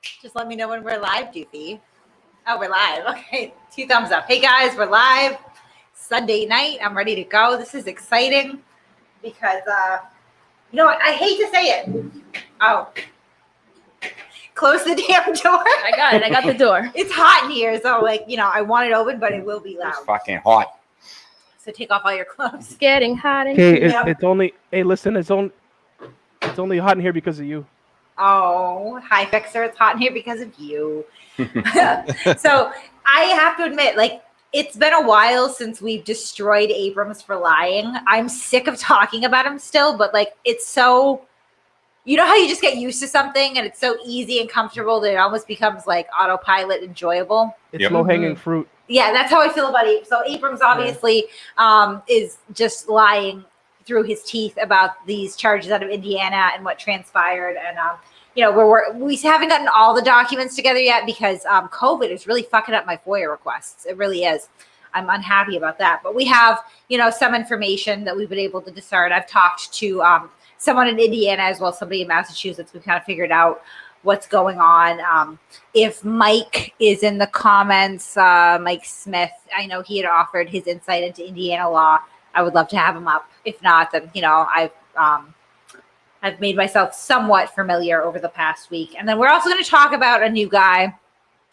Just let me know when we're live, Doofy. Oh, we're live. Okay, 2 thumbs up. Hey guys, we're live. Sunday night. I'm ready to go. This is exciting because, you know what? I hate to say it. Oh, close the damn door. I got it. I got the door. It's hot in here, so I want it open, but it will be loud. It's fucking hot. So take off all your clothes. It's getting hot in Okay, here. it's only. Hey, listen, it's only hot in here because of you. Oh, hi, Fixer. It's hot in here because of you. So I have to admit, it's been a while since we've destroyed Abrams for lying. I'm sick of talking about him still, but it's so, you know how you just get used to something and it's so easy and comfortable that it almost becomes autopilot enjoyable. It's low-hanging fruit. Yeah, that's how I feel about Abrams. So Abrams obviously is just lying through his teeth about these charges out of Indiana and what transpired. And, we haven't gotten all the documents together yet because COVID is really fucking up my FOIA requests. It really is. I'm unhappy about that. But we have, some information that we've been able to discern. I've talked to someone in Indiana as well as somebody in Massachusetts. We've kind of figured out what's going on. If Mike is in the comments, Mike Smith, I know he had offered his insight into Indiana law. I would love to have him up. If not, then, I've made myself somewhat familiar over the past week. And then we're also going to talk about a new guy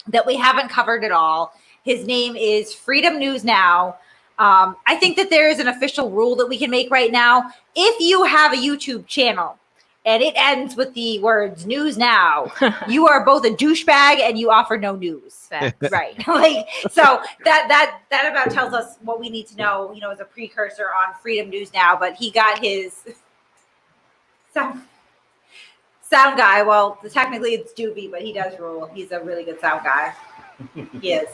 that we haven't covered at all. His name is Freedom News Now. I think that there is an official rule that we can make right now. If you have a YouTube channel and it ends with the words news now, you are both a douchebag and you offer no news. Right. So that about tells us what we need to know, as a precursor on Freedom News Now. But he got his sound guy. Well, technically it's Doobie, but he does rule. He's a really good sound guy. He is.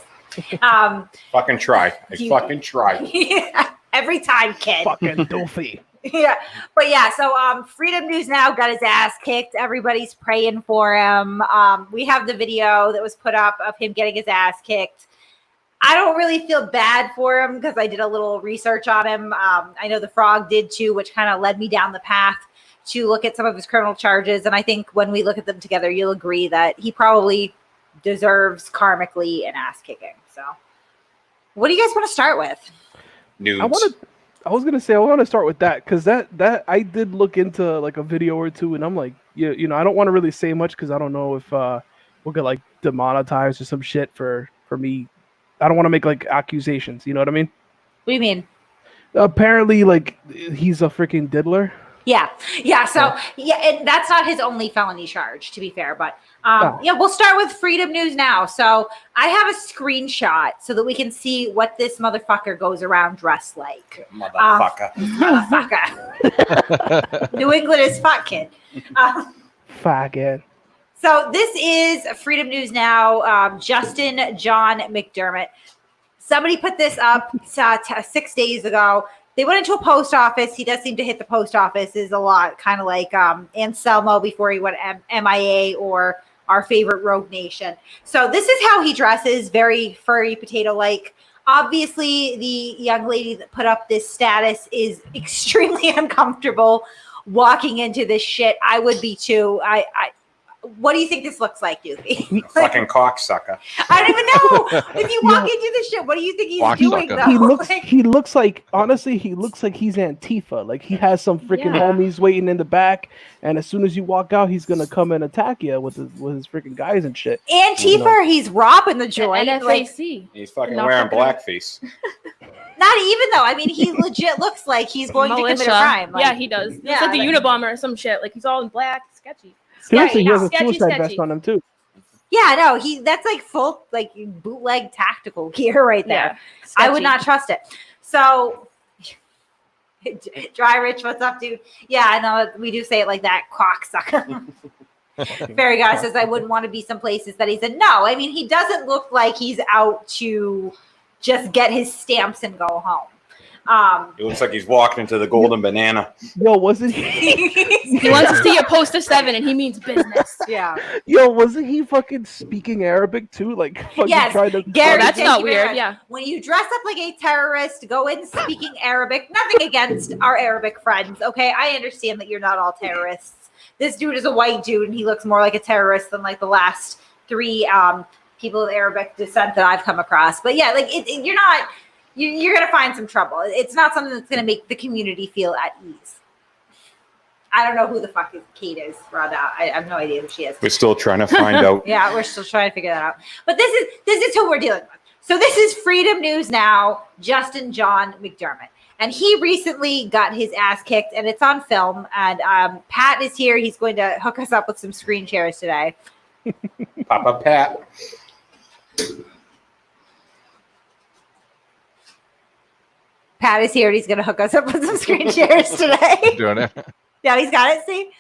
Fucking try. Fucking try. Yeah, every time, kid. Fucking doofy. Yeah, but so Freedom News Now got his ass kicked. Everybody's praying for him. We have the video that was put up of him getting his ass kicked. I don't really feel bad for him because I did a little research on him. I know the Frog did too, which kind of led me down the path to look at some of his criminal charges. And I think when we look at them together, you'll agree that he probably deserves karmically an ass kicking. So what do you guys want to start with? Nudes. I was gonna say I want to start with that because that I did look into a video or two, and I'm like, I don't want to really say much because I don't know if we'll get demonetized or some shit for me. I don't want to make accusations. You know what I mean? What do you mean? Apparently, he's a freaking diddler. Yeah. So and that's not his only felony charge, to be fair. But we'll start with Freedom News Now. So I have a screenshot so that we can see what this motherfucker goes around dressed like. Motherfucker. New England is fuck, kid. Fuck it. So this is Freedom News Now. Justin John McDermott. Somebody put this up 6 days ago. They went into a post office. He does seem to hit the post office is a lot, kind of like Anselmo before he went MIA or our favorite Rogue Nation. So this is how he dresses, very furry potato-like. Obviously, the young lady that put up this status is extremely uncomfortable walking into this shit. I would be too. What do you think this looks like, Doofy? Fucking cocksucker. I don't even know. If you walk into this shit, what do you think he's doing, though? He looks like, honestly, he looks like he's Antifa. He has some freaking homies waiting in the back, and as soon as you walk out, he's gonna come and attack you with his freaking guys and shit. Antifa, he's robbing the joint. NFAC. He's fucking wearing blackface. Not even though. I mean, he legit looks like he's going to commit a crime. Yeah, he does. It's like the Unabomber or some shit. He's all in black, sketchy. He has a suicide vest on him too. Yeah, no, that's full bootleg tactical gear right there. Yeah, I would not trust it. So, Dry Rich, what's up, dude? Yeah, I know we do say it like that, cocksucker. Fairy Guy says I wouldn't want to be some places that he's in. No, I mean he doesn't look like he's out to just get his stamps and go home. It looks like he's walking into the Golden Banana. Yo, wasn't he? He wants to see a poster 7, and he means business. Yeah. Yo, wasn't he fucking speaking Arabic too? Yes, trying to. Gary, that's not weird. Yeah. When you dress up like a terrorist, go in speaking Arabic. Nothing against our Arabic friends. Okay, I understand that you're not all terrorists. this dude is a white dude and he looks more like a terrorist than like the last three people of Arabic descent that I've come across. But yeah, like you're gonna find some trouble. It's not something that's gonna make the community feel at ease. I don't know who the fuck Kate is, Rhonda. I have no idea who she is. We're still trying to find out. Yeah, we're still trying to figure that out. But this is who we're dealing with. So this is Freedom News Now, Justin John McDermott. And he recently got his ass kicked, and it's on film. And Pat is here. He's going to hook us up with some screen shares today. Papa Pat. Pat is here, and he's going to hook us up with some screen shares today. Doing it. Yeah, he's got it. See,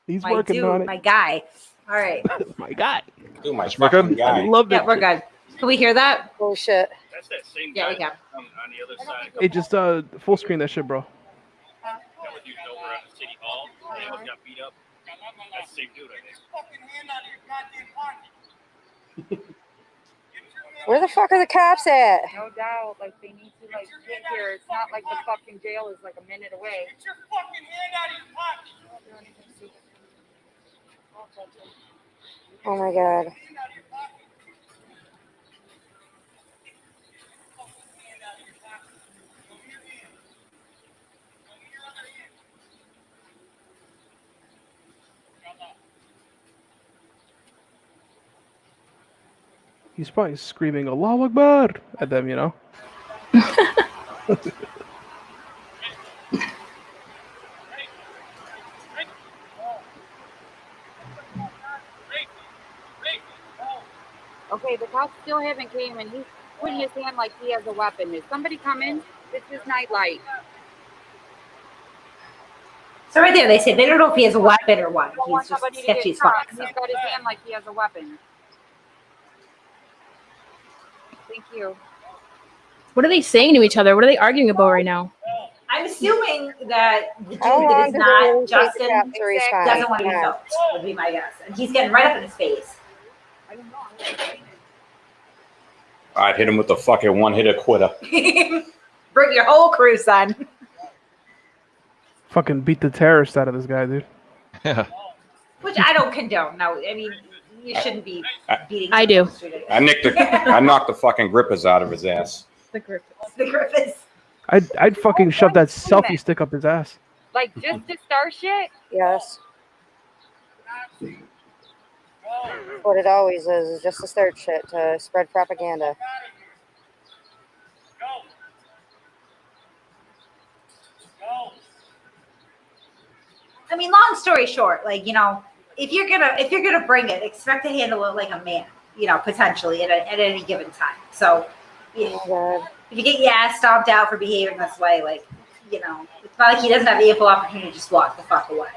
He's my working dude, on it. my guy. All right. My God. Dude, my We're fucking good? guy. I love Yeah, it. we're good. Can we hear that? Oh shit. That's that same Yeah, guy we can. on the other side. Hey, just full screen that shit, bro. That was used over at the city hall. And he almost got beat up. That's the same dude, I think. Where the fuck are the cops at? No doubt, like they need to like get here. It's not like the fucking jail is like a minute away. Get your fucking hand out of your pocket. Oh my god. He's probably screaming Allahu Akbar at them, you know? Okay, the cops still haven't came and he's putting his hand like he has a weapon. Is somebody coming? It's his nightlight. So right there, they say they don't know if he has a weapon or what. I don't want He's just somebody to sketchy get as fuck. shot. So. He's got his hand like he has a weapon. Thank you. What are they saying to each other? What are they arguing about right now? I'm assuming that the dude How that long is does it not really take the Justin cops to respond? doesn't want to be Yeah. filmed, would be my guess. And he's getting right up in his face. I don't know. I'd hit him with the fucking one-hitter quitter. Bring your whole crew, son. Fucking beat the terrorist out of this guy, dude. Yeah. Which I don't condone. No, I mean, you shouldn't be beating. I do. people on the street anyway. I knocked the fucking grippers out of his ass. The group. The Griffiths. I'd fucking shove that selfie stick up his ass. Like just to start shit? Yes. What it always is just to start shit, to spread propaganda. I mean, long story short, like, you know, if you're gonna bring it, expect to handle it like a man, you know, potentially at any given time. So, yeah, Oh god. if you get your ass stomped out for behaving this way, like, you know, it's not like he doesn't have the ample opportunity to just walk the fuck away.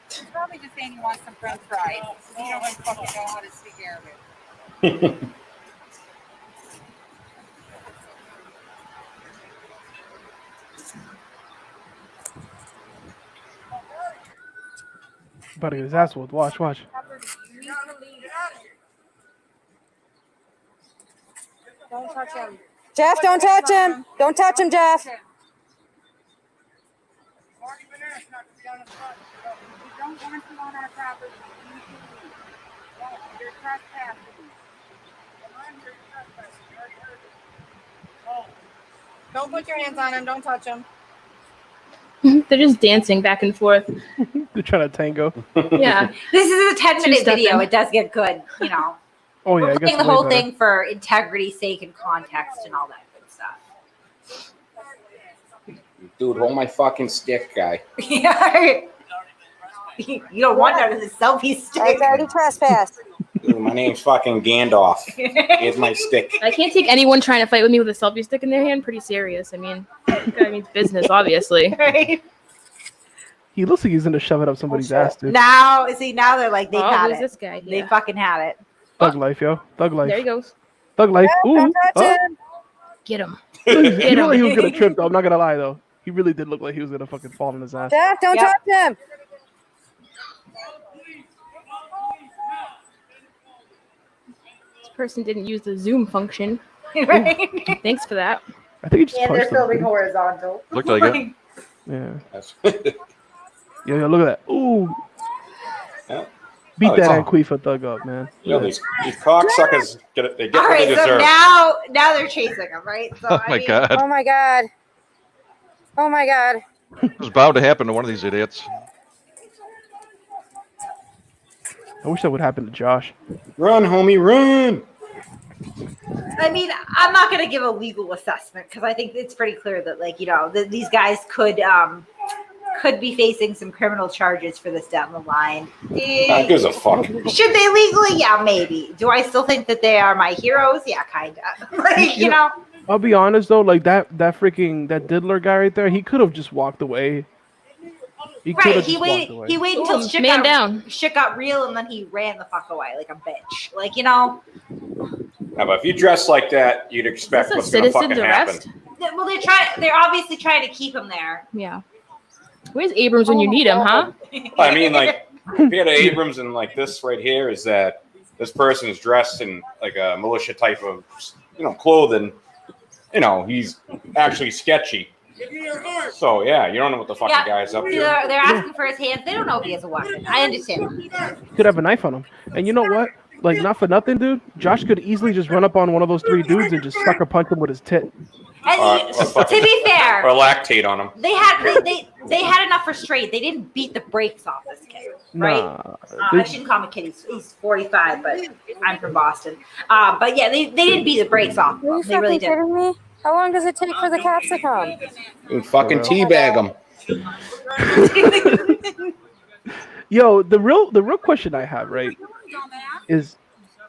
He's probably just saying he wants some french fries. He don't even fucking know how to speak Arabic. About to get his ass whooped. Watch, watch. Don't touch him. Jeff, don't touch him. Don't touch him, Jeff. You don't want to on our property. You need to leave. You're trespassing. Don't put your hands on him. Don't touch him. They're just dancing back and forth. They're trying to tango. Yeah. This is a 10-minute Two-stepping. video. It does get good, you know. Oh yeah, I We're guess playing the way whole better. thing for integrity's sake and context and all that good stuff. Dude, hold my fucking stick, guy. Yeah. You don't want that as a selfie I stick. already trespassed. Dude, my name's fucking Gandalf. Here's my stick. I can't take anyone trying to fight with me with a selfie stick in their hand pretty serious. I mean, that means business, obviously. Right? He looks like he's gonna shove it up somebody's ass, dude. Now they're like, they Oh, had who's it. this guy? They Yeah. fucking had it. Thug life, yo. Thug life. There he goes. Thug life. Jeff, Ooh. don't touch Oh. him. Get him. He looked Get like he him. was gonna trip though. I'm not gonna lie though. He really did look like he was gonna fucking fall on his ass. Jeff, don't Yep. touch him. This person didn't use the Zoom function. Right? Thanks for that. I think he just And they're punched him. filming horizontal. Looked like it. Yeah. That's- Yo, look at that. Ooh. Yeah. Beat Oh, that it's- Anquifa thug up, man. You know, these cocksuckers get it. They get All what right, they so deserve. now they're chasing him, right? So Oh my god. Oh my god. Oh my god. It was bound to happen to one of these idiots. I wish that would happen to Josh. Run, homie, run! I mean, I'm not going to give a legal assessment because I think it's pretty clear that, like, you know, these guys could be facing some criminal charges for this down the line. Who gives a fuck? Should they legally? Yeah, maybe. Do I still think that they are my heroes? Yeah, kind of. Like, you know. I'll be honest though, like that diddler guy right there, he could have just walked away. He could Right, have he just waited. walked away. He waited until shit got real, and then he ran the fuck away like a bitch. Like, you know. Yeah, but if you dress like that, you'd expect Is what's this a going to fucking citizen's arrest? happen. Well, they're obviously trying to keep him there. Yeah. Where's Abrams when you need him, huh? I mean, like, compared to Abrams and like this right here is that this person is dressed in like a militia type of, you know, clothing. You know, he's actually sketchy. So yeah, you don't know what the fuck the guy's up to. They're asking for his hands. They don't know if he has a weapon. I understand. He could have a knife on him. And you know what? Like, not for nothing, dude. Josh could easily just run up on one of those three dudes and just sucker punch him with his tit. And to be fair, Or lactate on him. they had enough restraint. They didn't beat the brakes off this kid, right? Nah. I shouldn't call him a kid. He's 45, but I'm from Boston. But yeah, they didn't beat the brakes off. Are you They really fucking didn't. kidding me? How long does it take for the cops to come? You fucking teabag him. Yo, the real question I have, right, is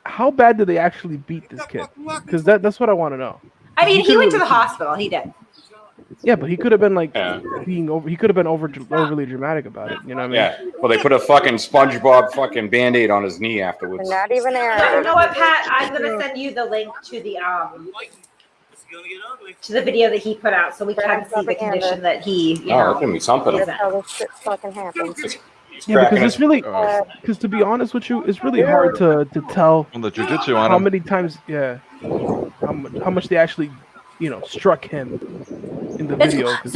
how bad did they actually beat this kid? Because that's what I want to know. I mean, he went to the could've- hospital. He did. Yeah, but he could have been like Yeah. being over. He could have been overly dramatic about it. You know what I mean? Yeah. Well, they put a fucking SpongeBob fucking Band-Aid on his knee afterwards. Not even You Aaron. know what, Pat? I'm gonna send you the link to the video that he put out, so we can see the condition that he, you Oh, know. that's gonna be something. is That's how this shit fucking happens. He's Yeah, cracking because it's his- really, Oh. because to be honest with you, it's really hard to tell On the jujitsu on how him. many times, how much they actually, you know, struck him in the video. 'cause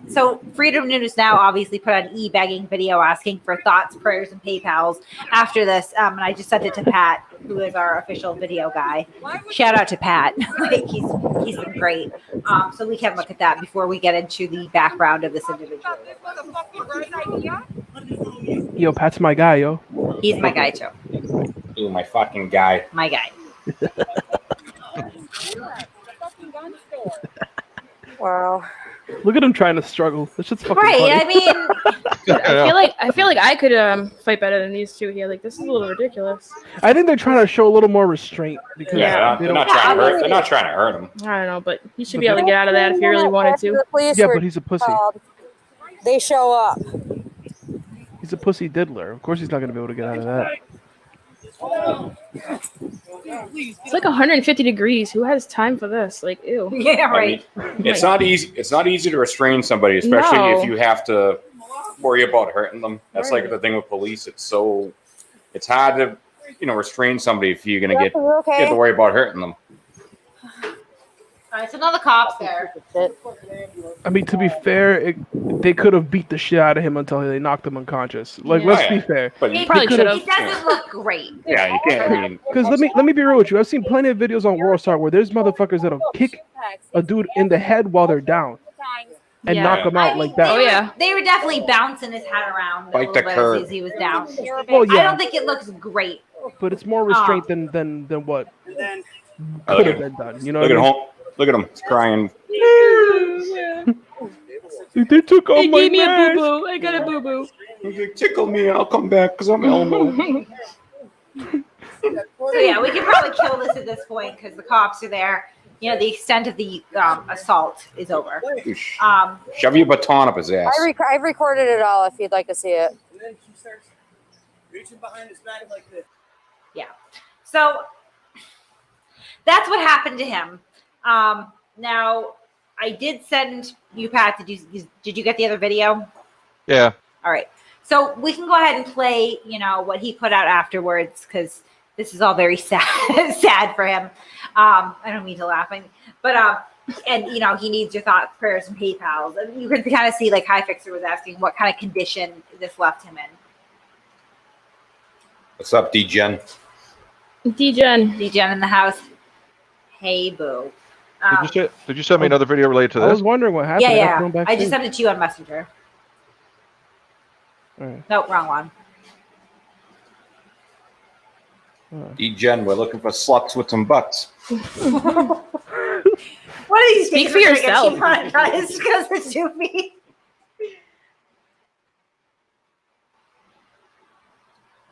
So Freedom News now obviously put out an e-begging video asking for thoughts, prayers, and PayPals after this. And I just sent it to Pat, who is our official video guy. Shout out to Pat. Like, he's been great. So we can look at that before we get into the background of this individual. Yo, Pat's my guy, yo. He's my guy too. Ooh, my fucking guy. My guy. Wow. Look at him trying to struggle. This shit's fucking Right. funny. I mean, I feel like I could fight better than these two here. Like, this is a little ridiculous. I think they're trying to show a little more restraint because Yeah, they they're don't. not trying to hurt. They're not trying to hurt him. I don't know, but he should be able to get out of that if he really wanted to. The police Yeah, were but he's a pussy. called. They show up. He's a pussy diddler. Of course, he's not gonna be able to get out of that. It's like 150 degrees. Who has time for this? Like, ew. yeah, right. I mean, it's not easy. It's not easy to restrain somebody, especially No. if you have to worry about hurting them. That's like the thing with police. It's hard to, you know, restrain somebody if you're gonna Yep, get are you you have okay? to worry about hurting them. All right, so now the cops there. I mean, to be fair, they could have beat the shit out of him until they knocked him unconscious. Like, Yeah. let's Oh, be yeah. fair. But It, Probably should it have. doesn't look great. yeah, you can't. I mean, Because let me be real with you. I've seen plenty of videos on WorldStar where there's motherfuckers that'll kick a dude in the head while they're down and Yeah. knock him out like that. Oh, yeah. They were definitely bouncing his head around a Bite little the bit curb. as he was down. Well, I yeah, don't think it looks great. but it's more restraint than what Oh, could look have at- been done. You know look what at I mean? home. Look at him. He's crying. They took They off my gave me a mask. boo-boo. I got a boo-boo. He's like, tickle me. I'll come back because I'm Elmo. So yeah, we could probably kill this at this point because the cops are there. You know, the extent of the assault is over. Shove your baton up his ass. I've recorded it all if you'd like to see it. And then she starts reaching behind his back like this. Yeah. So that's what happened to him. Now, I did send you, Pat. Did you get the other video? Yeah. All right. So we can go ahead and play, you know, what he put out afterwards because this is all very sad, sad for him. I don't mean to laugh, but and he needs your thoughts, prayers, and PayPals. And you can kind of see like High Fixer was asking what kind of condition this left him in. What's up, D-Gen? D-Gen. D-Gen in the house. Hey, boo. Did you send me another video related to I this? was wondering what happened. Yeah. I just sent it to you on Messenger. All right. Nope, wrong one. D-Gen, we're looking for sluts with some butts. What are these? Speak for yourself. Because it's too me.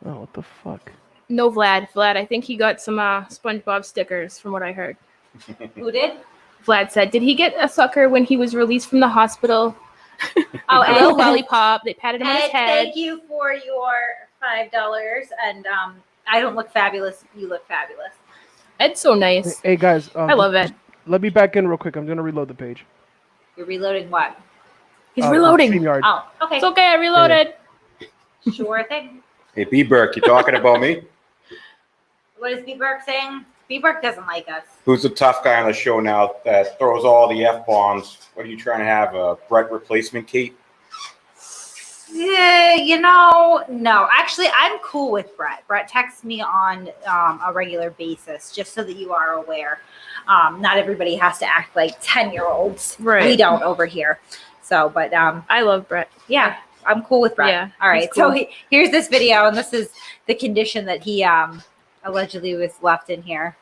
Oh, what the fuck? No, Vlad. I think he got some SpongeBob stickers from what I heard. Who did? Vlad said, did he get a sucker when he was released from the hospital? Oh, a little lollipop. They patted him on his Ed, head. thank you for your $5. And I don't look fabulous. You look fabulous. Ed's so nice. Hey guys, I love Ed. Let me back in real quick. I'm gonna reload the page. You're reloading what? He's reloading. StreamYard. Oh, okay. It's okay. I reloaded. Sure thing. Hey, B-Burke, you talking about me? What is B. Burke saying? B. Burke doesn't like us. Who's the tough guy on the show now that throws all the F-bombs? What are you trying to have, a Brett replacement, Kate? Yeah, no. Actually, I'm cool with Brett. Brett texts me on a regular basis, just so that you are aware. Not everybody has to act like 10-year-olds. Right. We don't over here. So, but I love Brett. yeah, I'm cool with Brett. Yeah, All right. he's cool. So here's this video, and this is the condition that he allegedly was left in here.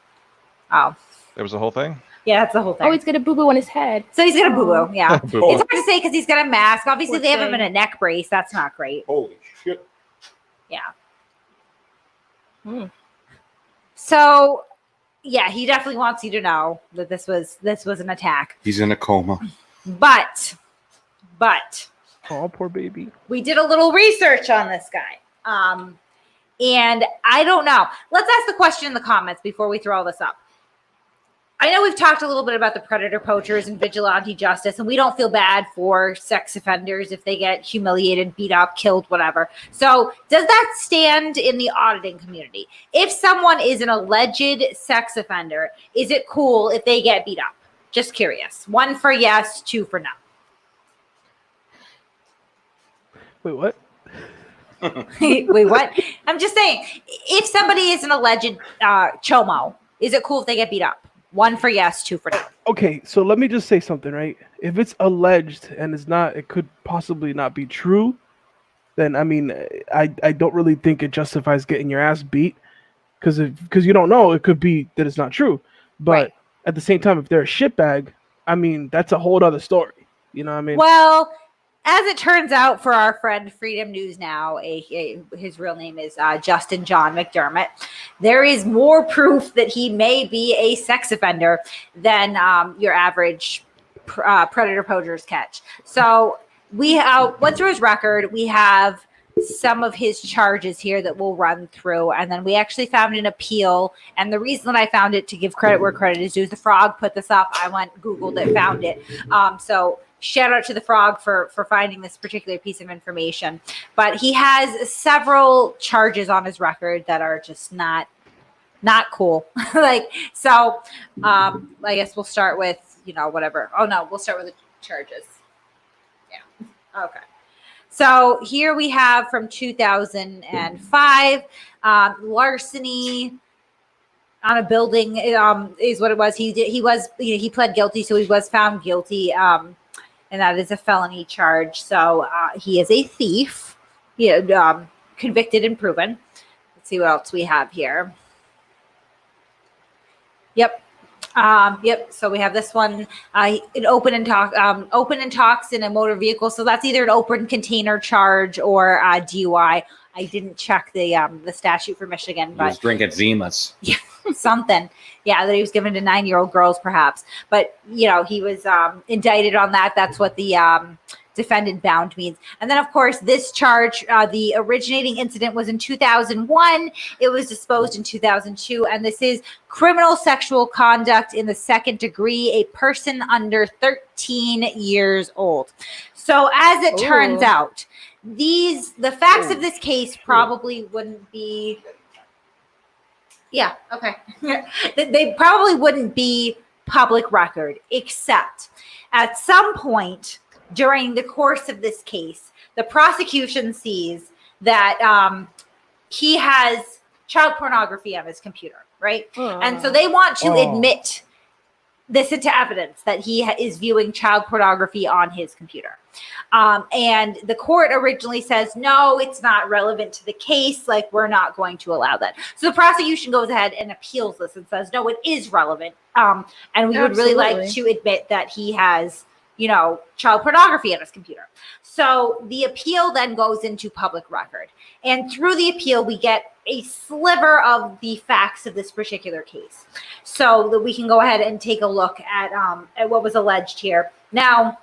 Oh, That was the whole thing? yeah, that's the whole thing. Oh, he's got a boo-boo on his head. So he's got a boo-boo, yeah. Boo-boo. It's hard to say because he's got a mask. Obviously, Poor they have him in thing. a neck brace. That's not great. Holy shit. Yeah. Hmm. So, yeah, he definitely wants you to know that this was an attack. He's in a coma. But Oh, poor baby. we did a little research on this guy. And I don't know. Let's ask the question in the comments before we throw all this up. I know we've talked a little bit about the predator poachers and vigilante justice, and we don't feel bad for sex offenders if they get humiliated, beat up, killed, whatever. So does that stand in the auditing community? If someone is an alleged sex offender, is it cool if they get beat up? Just curious. 1 for yes, 2 for no. Wait, what? Wait, what? I'm just saying, if somebody is an alleged chomo, is it cool if they get beat up? 1 for yes, 2 for no. Okay, so let me just say something, right? If it's alleged and it could possibly not be true, then I mean, I don't really think it justifies getting your ass beat, because you don't know, it could be that it's not true. But Right. at the same time, if they're a shitbag, I mean, that's a whole other story. You know what I mean? Well, as it turns out, for our friend Freedom News Now, his real name is Justin John McDermott, there is more proof that he may be a sex offender than your average predator poachers catch. So we went through his record. We have some of his charges here that we'll run through, and then we actually found an appeal. And the reason that I found it, to give credit where credit is due, the Frog put this up. I went, Googled it, found it. So shout out to the Frog for finding this particular piece of information. But he has several charges on his record that are just not cool. I guess we'll start with, whatever. Oh no, we'll start with the charges. Yeah. Okay. So here we have from 2005, larceny on a building is what it was. He pled guilty, so he was found guilty, and that is a felony charge. So he is a thief, convicted and proven. Let's see what else we have here. Yep. So we have this one, an open and talks in a motor vehicle. So that's either an open container charge or DUI. I didn't check the statute for Michigan, He but was drinking Zimas. something. Yeah, that he was given to 9-year-old girls, perhaps. But, he was indicted on that. That's what the defendant bound means. And then, of course, this charge, the originating incident was in 2001. It was disposed in 2002. And this is criminal sexual conduct in the second degree, a person under 13 years old. So as it turns out, the facts of this case probably wouldn't be... Yeah, okay. They probably wouldn't be public record, except at some point during the course of this case, the prosecution sees that he has child pornography on his computer, right? And so they want to admit this into evidence that he is viewing child pornography on his computer. And the court originally says, no, it's not relevant to the case. Like, we're not going to allow that. So the prosecution goes ahead and appeals this and says, no, it is relevant. And we would really like to admit that he has, child pornography on his computer. So the appeal then goes into public record. And through the appeal, we get a sliver of the facts of this particular case. So that we can go ahead and take a look at what was alleged here. Now,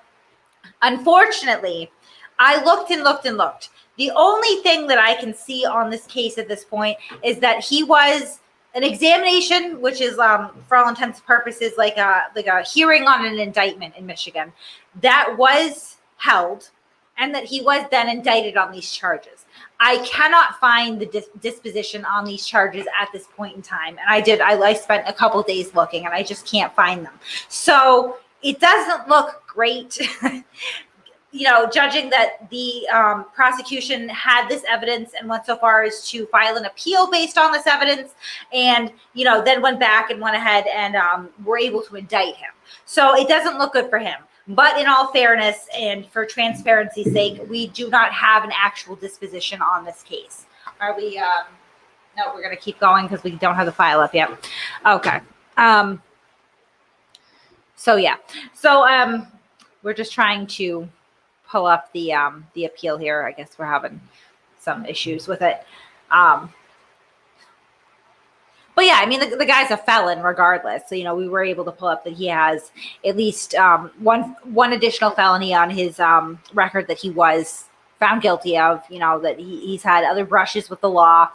unfortunately, I looked and looked and looked. The only thing that I can see on this case at this point is that he was an examination, which is for all intents and purposes like a hearing on an indictment in Michigan, that was held, and that he was then indicted on these charges. I cannot find the disposition on these charges at this point in time, and I spent a couple days looking, and I just can't find them. So it doesn't look great. Judging that the prosecution had this evidence and went so far as to file an appeal based on this evidence, and then went back and went ahead and were able to indict him. So it doesn't look good for him. But in all fairness and for transparency's sake, we do not have an actual disposition on this case. Are we? No, we're going to keep going because we don't have the file up yet. Okay. So yeah. So we're just trying to pull up the appeal here. I guess we're having some issues with it. But yeah, I mean, the guy's a felon regardless. So, we were able to pull up that he has at least one additional felony on his record that he was found guilty of, that he's had other brushes with the law,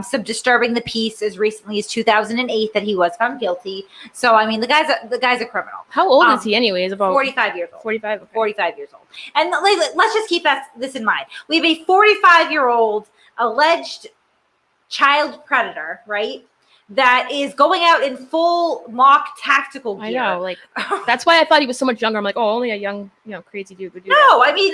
some disturbing the peace as recently as 2008 that he was found guilty. So, I mean, the guy's a criminal. How old is he anyways? About 45 years old. 45? Okay. 45 years old. And let's just keep this in mind. We have a 45-year-old alleged child predator, right? That is going out in full mock tactical gear. I know, that's why I thought he was so much younger. I'm like, only a young, crazy dude would do that. No, I mean,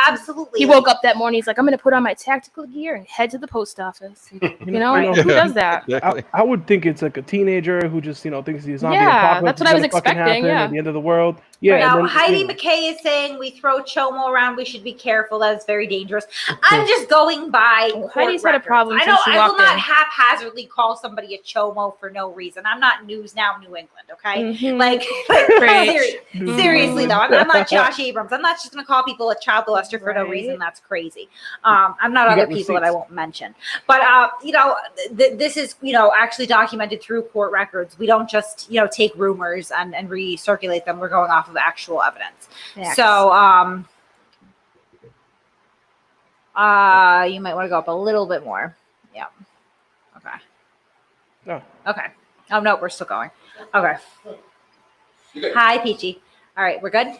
absolutely. He woke up that morning. He's like, I'm going to put on my tactical gear and head to the post office. Who does that? Exactly. I would think it's like a teenager who just thinks the zombie Yeah, apocalypse that's what is I was gonna fucking expecting, happen yeah. at the end of the world. Yeah. Now, and then, Heidi McKay is saying we throw chomo around. We should be careful. That is very dangerous. I'm just going by. Heidi's had a records. problem I since know. she I will walked not in. haphazardly call somebody a chomo for no reason. I'm not News Now New England. Okay, Mhm. like seriously though, I'm not Josh Abrams. I'm not just going to call people a child molester for no reason. That's crazy. I'm not other people that I won't mention. But this is actually documented through court records. We don't just take rumors and recirculate them. We're going off of actual evidence. Facts. So you might want to go up a little bit more. Yeah. Okay. Oh. Okay. Oh no, we're still going. Okay. Hi, Peachy. All right, we're good.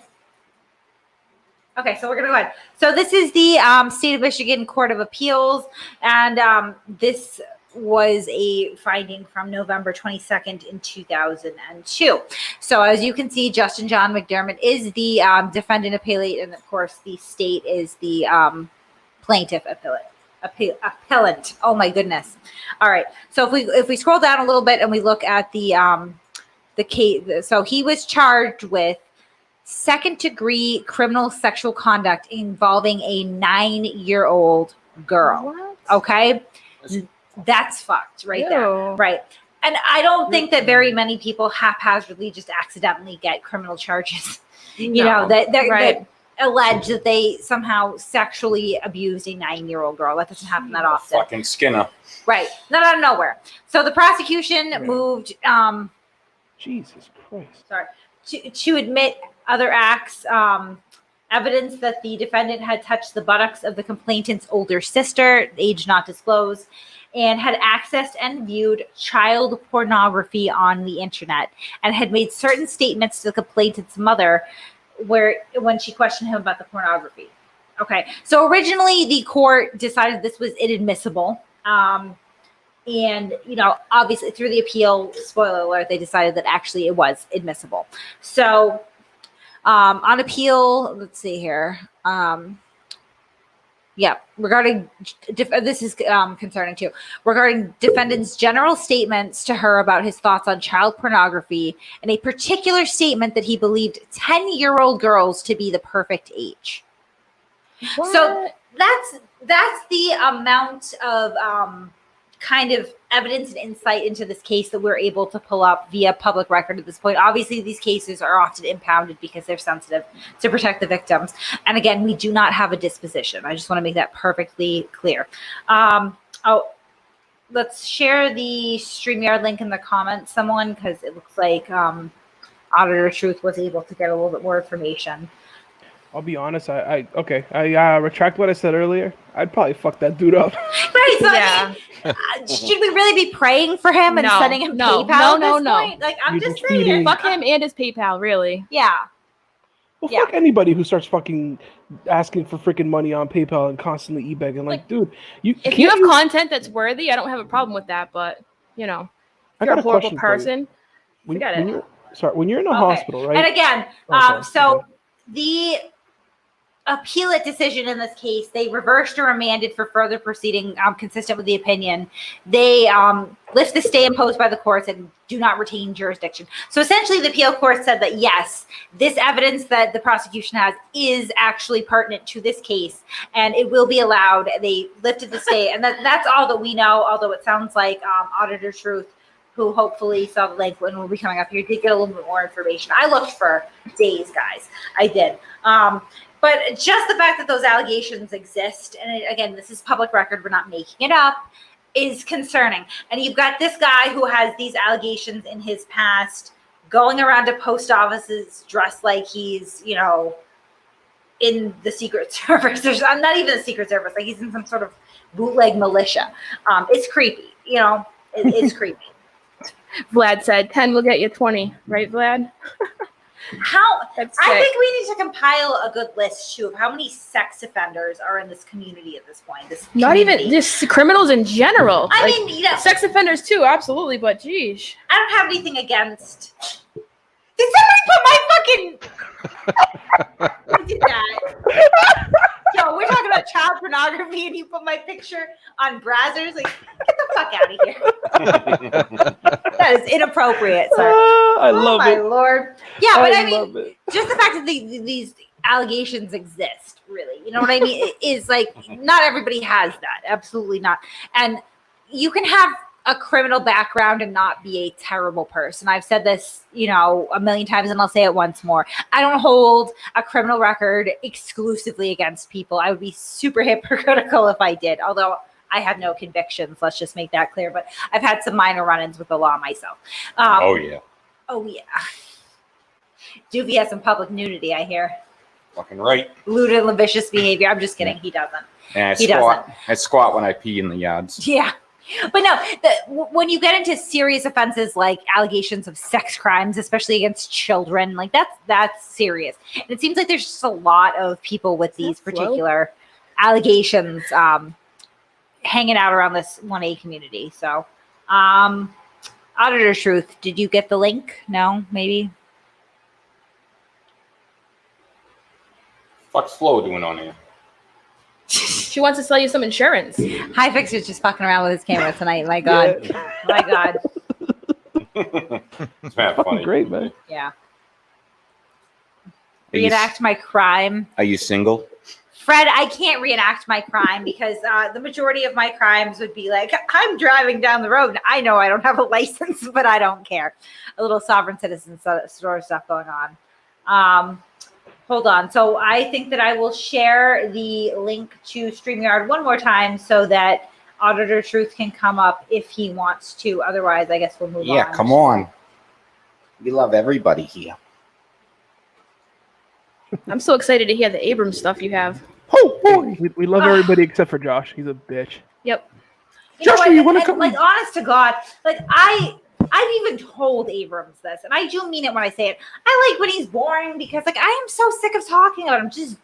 Okay, so we're gonna go ahead. So this is the State of Michigan Court of Appeals, and this was a finding from November 22nd in 2002. So as you can see, Justin John McDermott is the defendant appellate, and of course the state is the plaintiff appellant. Oh my goodness. All right. So if we scroll down a little bit and we look at the case, so he was charged with second-degree criminal sexual conduct involving a 9-year-old girl. What? Okay. That's fucked right there. Right. And I don't think that very many people haphazardly just accidentally get criminal charges, that allege that they somehow sexually abused a 9-year-old girl. That doesn't happen that often. Fucking Skinner. Right. Not out of nowhere. So the prosecution moved, Jesus Christ. to admit other acts, evidence that the defendant had touched the buttocks of the complainant's older sister, age not disclosed, and had accessed and viewed child pornography on the internet, and had made certain statements to the complainant's mother when she questioned him about the pornography. Okay, so originally the court decided this was inadmissible. And, obviously through the appeal, spoiler alert, they decided that actually it was admissible. So on appeal, let's see here. Regarding this is concerning too. Regarding defendant's general statements to her about his thoughts on child pornography and a particular statement that he believed 10-year-old girls to be the perfect age. What? So that's the amount of kind of evidence and insight into this case that we're able to pull up via public record at this point. Obviously, these cases are often impounded because they're sensitive to protect the victims. And again, we do not have a disposition. I just want to make that perfectly clear. Let's share the StreamYard link in the comments, someone, because it looks like Auditor Truth was able to get a little bit more information. I'll be honest. I retract what I said earlier. I'd probably fuck that dude up. Right. So Yeah. should we really be praying for him and sending him PayPal? At this point? Like, I'm You're just just saying. feeding- Fuck him and his PayPal, really. Yeah. Well, Yeah. fuck anybody who starts fucking asking for freaking money on PayPal and constantly e-begging. Like, dude, If you have content that's worthy, I don't have a problem with that. But if I you're got a a horrible question for you. person, forget it. When you're in a hospital, right? And again, Okay. so the appellate decision in this case, they reversed or remanded for further proceeding consistent with the opinion. They lift the stay imposed by the courts and do not retain jurisdiction. So essentially the appeal court said that yes, this evidence that the prosecution has is actually pertinent to this case and it will be allowed. They lifted the stay and that's all that we know, although it sounds like Auditor Truth, who hopefully saw the link when we'll be coming up here, did get a little bit more information. I looked for days, guys. I did. But just the fact that those allegations exist, and again, this is public record, we're not making it up, is concerning. And you've got this guy who has these allegations in his past, going around to post offices dressed like he's, in the Secret Service. I'm not even the Secret Service, like he's in some sort of bootleg militia. It's creepy, it's creepy. Vlad said 10 will get you 20, right, Vlad? I think we need to compile a good list too of how many sex offenders are in this community at this point. Not even just criminals in general. I Like, mean, sex offenders too, absolutely. But geez, I don't have anything against. Did somebody put my fucking? Who did that? Yo, we're talking about child pornography, and you put my picture on Brazzers. Like, get the fuck out of here. That is inappropriate, sir. I love my it. Lord. Yeah, but I love mean, it. just the fact that these allegations exist, really, you know what I mean? It is like not everybody has that. Absolutely not. And you can have a criminal background and not be a terrible person. I've said this, a million times, and I'll say it once more. I don't hold a criminal record exclusively against people. I would be super hypocritical if I did, although I have no convictions. Let's just make that clear. But I've had some minor run-ins with the law myself. Oh, yeah. Oh, yeah. Doofy has some public nudity, I hear. Fucking right. Lewd and lascivious behavior. I'm just kidding. He doesn't. And He doesn't. I squat when I pee in the yards. Yeah. But no, when you get into serious offenses like allegations of sex crimes, especially against children, like that's serious. And it seems like there's just a lot of people with these particular allegations hanging out around this 1A community. So, Auditor Truth, did you get the link? No, maybe? What's Flo doing on here? she wants to sell you some insurance. High Fixer's just fucking around with his camera tonight. My God. My God. It's kind of funny. Great, man. Yeah. Reenact my crime. Are you single? Fred, I can't reenact my crime because the majority of my crimes would be like, I'm driving down the road. I know I don't have a license, but I don't care. A little sovereign citizen sort of stuff going on. Hold on. So I think that I will share the link to StreamYard one more time so that Auditor Truth can come up if he wants to. Otherwise, I guess we'll move on. Yeah, come on. We love everybody here. I'm so excited to hear the Abrams stuff you have. Oh boy, we love everybody except for Josh. He's a bitch. Yep. Joshua, you want to come? Like, honest to God, like I've even told Abrams this, and I do mean it when I say it. I like when he's boring because, like, I am so sick of talking about him. Just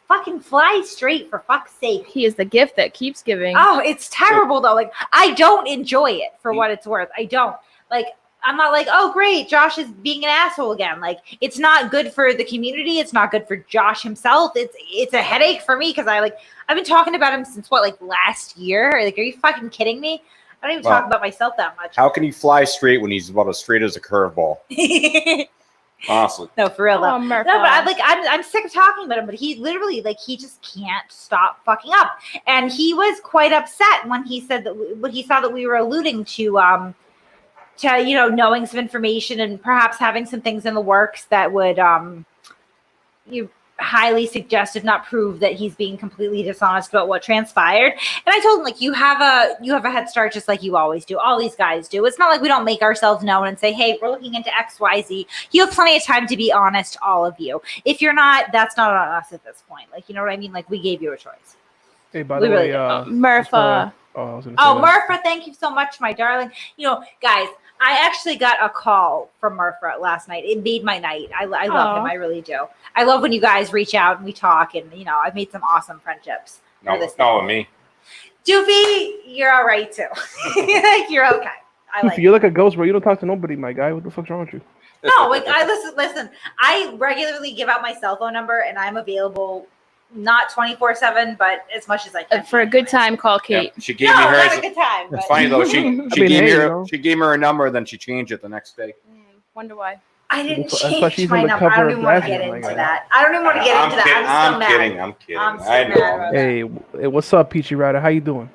fucking fly straight, for fuck's sake. He is the gift that keeps giving. Oh, it's terrible though. Like, I don't enjoy it for what it's worth. I don't. Like, I'm not like, oh great, Josh is being an asshole again. Like, it's not good for the community. It's not good for Josh himself. It's a headache for me because I've been talking about him since last year. Like, are you fucking kidding me? I don't even talk about myself that much. How can he fly straight when he's about as straight as a curveball? Honestly. No, for real though. Oh, Murph. No, but I'm sick of talking about him. But he literally he just can't stop fucking up. And he was quite upset when he said that when he saw that we were alluding to knowing some information and perhaps having some things in the works that would you highly suggest, if not prove, that he's being completely dishonest about what transpired. And I told him, you have a head start just like you always do. All these guys do. It's not like we don't make ourselves known and say, hey, we're looking into XYZ. You have plenty of time to be honest, all of you. If you're not, that's not on us at this point. You know what I mean? We gave you a choice. Hey, by the way, Murpha. Murpha, thank you so much, my darling. Guys, I actually got a call from Murpha last night. It made my night. I love him. I really do. I love when you guys reach out and we talk, and I've made some awesome friendships. No, with me. Doofy, you're all right too. You're okay. You're like a ghost, bro. You don't talk to nobody, my guy. What the fuck's wrong with you? No, I listen. I regularly give out my cell phone number, and I'm available. Not 24/7, but as much as I can. For a good time, call Kate. Yeah, she gave me hers. Not a good time. It's funny though. She gave me her number, then she changed it the next day. Wonder why. I didn't change my number. I don't even want to get into that. I'm still mad. I'm kidding. I'm still mad. Hey, what's up, Peachy Rider? How you doing?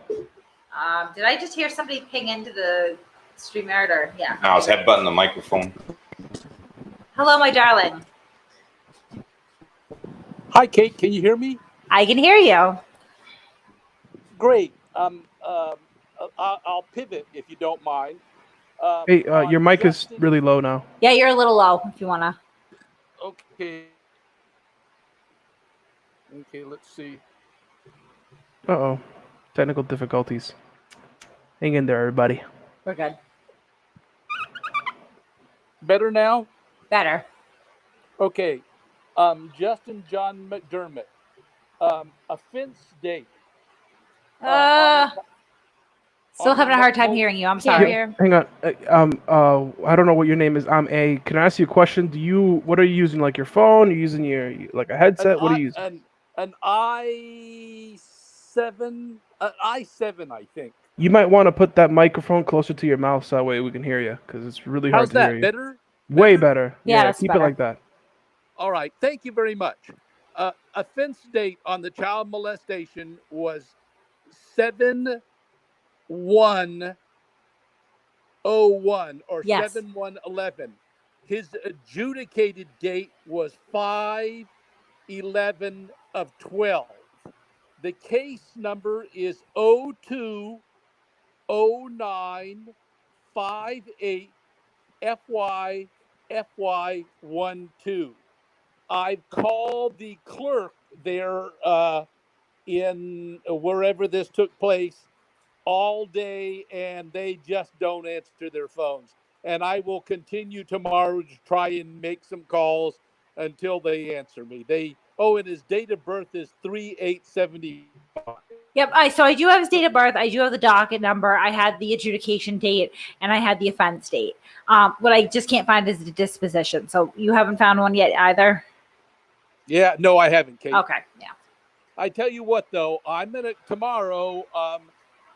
Did I just hear somebody ping into the StreamYard? Or yeah? I was headbutting the microphone. Hello, my darling. Hi, Kate. Can you hear me? I can hear you. Great. I'll pivot if you don't mind. Hey, your mic is really low now. Yeah, you're a little low if you want to. Okay. Okay, let's see. Uh-oh. Technical difficulties. Hang in there, everybody. We're good. Better now? Better. Okay. Justin John McDermott. Offense date. Still having a hard time hearing you. I'm sorry. Hang on. I don't know what your name is. I'm A. Can I ask you a question? What are you using? Like your phone? Are you using a headset? What are you using? An i7, I think. You might want to put that microphone closer to your mouth so that way we can hear you, because it's really hard to hear you. How's that? Better? Way better. Yeah, that's keep better. it like that. All right. Thank you very much. Offense date on the child molestation was 7/1/01 or 7/1/11. His adjudicated date was 5/11/12. The case number is 020958 FY12. I've called the clerk there in wherever this took place all day, and they just don't answer their phones. And I will continue tomorrow to try and make some calls until they answer me. And his date of birth is 3/8/75. Yep. So I do have his date of birth. I do have the docket number. I had the adjudication date, and I had the offense date. What I just can't find is the disposition. So you haven't found one yet either? Yeah, no, I haven't, Kate. Okay, yeah. I tell you what, though, tomorrow.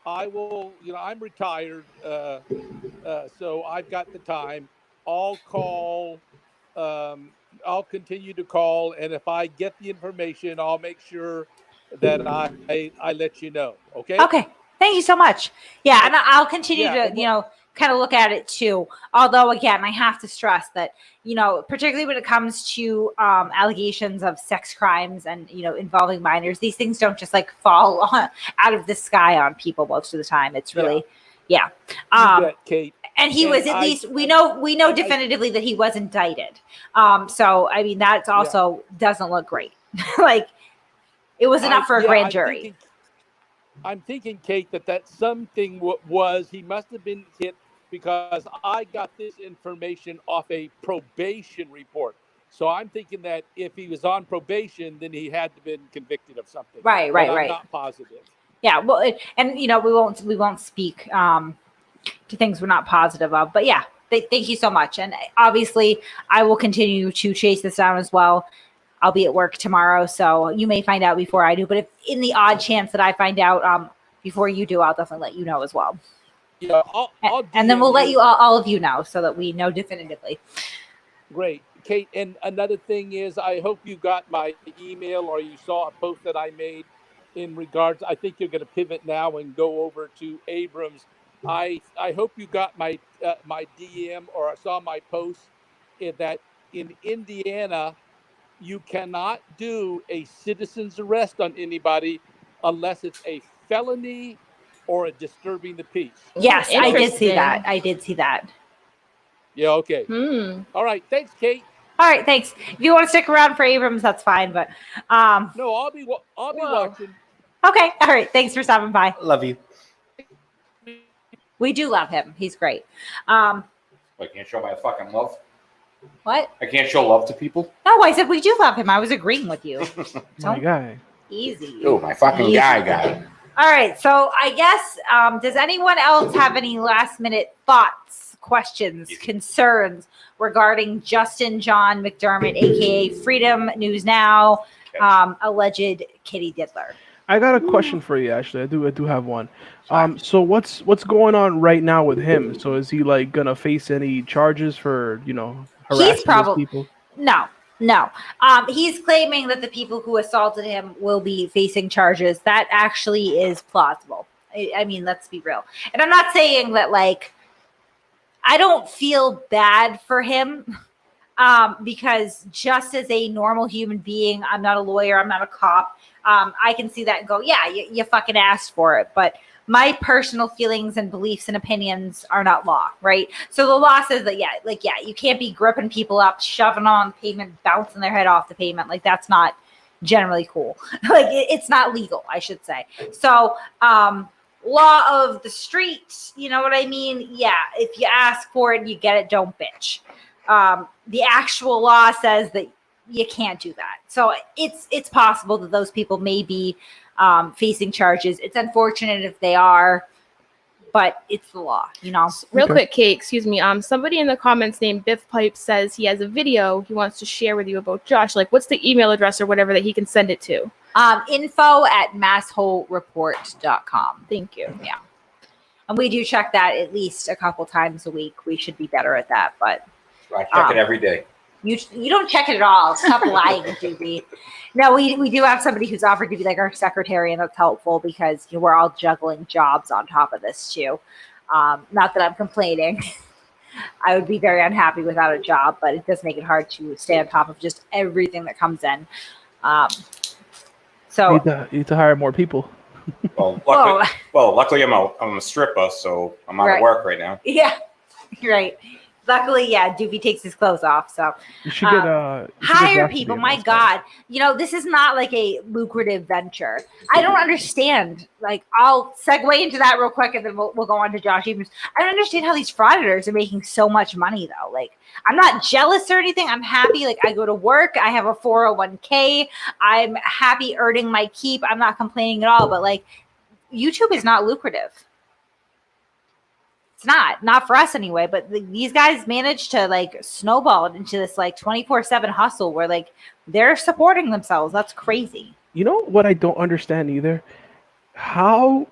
I will. I'm retired, so I've got the time. I'll call. I'll continue to call, and if I get the information, I'll make sure that I let you know. Okay. Okay. Thank you so much. Yeah, and I'll continue to kind of look at it too. Although, again, I have to stress that particularly when it comes to allegations of sex crimes and involving minors, these things don't just fall out of the sky on people most of the time. It's really, You bet, Kate. And he was at least we know definitively that he was indicted. So I mean that's also doesn't look great. It was enough for a grand jury. I'm thinking, Kate, that something he must have been hit because I got this information off a probation report. So I'm thinking that if he was on probation, then he had to been convicted of something. Right, But right, I'm right. not positive. Yeah, well, and you know, we won't speak to things we're not positive of. But yeah, thank you so much. And obviously, I will continue to chase this down as well. I'll be at work tomorrow, so you may find out before I do. But if in the odd chance that I find out before you do, I'll definitely let you know as well. Yeah, I'll And then we'll DM let you all of you know so that we know definitively. Great. Kate, and another thing is, I hope you got my email or you saw a post that I made in regards. I think you're going to pivot now and go over to Abrams. I hope you got my my DM or saw my post that in Indiana, you cannot do a citizen's arrest on anybody unless it's a felony or a disturbing the peace. Yes, I did see Interesting. that. I did see that. Yeah, okay. Hmm. All right. Thanks, Kate. All right, thanks. If you want to stick around for Abrams, that's fine. But No, I'll be Whoa. watching. okay, all right. Thanks for stopping by. Love you. We do love him. He's great. I can't show my fucking love. What? I can't show love to people. No, I said we do love him. I was agreeing with you. My guy. Easy. Oh, my fucking Easy. guy. All right. So I guess, does anyone else have any last minute thoughts, questions, concerns regarding Justin John McDermott, aka Freedom News Now, alleged Kitty Diddler? I got a question for you. Actually, I do have one. So what's going on right now with him? So is he like gonna face any charges for harassing those people? No. He's claiming that the people who assaulted him will be facing charges. That actually is plausible. I mean, let's be real. And I'm not saying that I don't feel bad for him because just as a normal human being, I'm not a lawyer, I'm not a cop. I can see that and go, yeah, you fucking asked for it. But my personal feelings and beliefs and opinions are not law, right? So the law says that, you can't be gripping people up, shoving them on the pavement, bouncing their head off the pavement. Like, that's not generally cool. It's not legal, I should say. So, law of the street, you know what I mean? Yeah, if you ask for it, you get it, don't bitch. The actual law says that you can't do that. So it's possible that those people may be facing charges. It's unfortunate if they are, but it's the law, Real quick, Kate, excuse me. Somebody in the comments named Biff Pipe says he has a video he wants to share with you about Josh. Like, what's the email address or whatever that he can send it to? info@massholereport.com. Thank you. Yeah. And we do check that at least a couple times a week. We should be better at that, but I check it every day. You don't check it at all. Stop lying, Doobie. No, we do have somebody who's offered to be like our secretary, and that's helpful because we're all juggling jobs on top of this too. Not that I'm complaining. I would be very unhappy without a job, but it does make it hard to stay on top of just everything that comes in. So you need to hire more people. Well, luckily I'm a stripper, so I'm out of work right now. Yeah, right. Luckily, Doobie takes his clothes off, so You should get hire people. My God, this is not like a lucrative venture. I don't understand. Like, I'll segue into that real quick, and then we'll go on to Josh Abrams. I don't understand how these frauditors are making so much money, though. Like, I'm not jealous or anything. I'm happy. Like, I go to work. I have a 401k. I'm happy earning my keep. I'm not complaining at all. But YouTube is not lucrative. It's not for us anyway, but these guys managed to snowball it into this 24/7 hustle where they're supporting themselves. That's crazy. You know what I don't understand either? How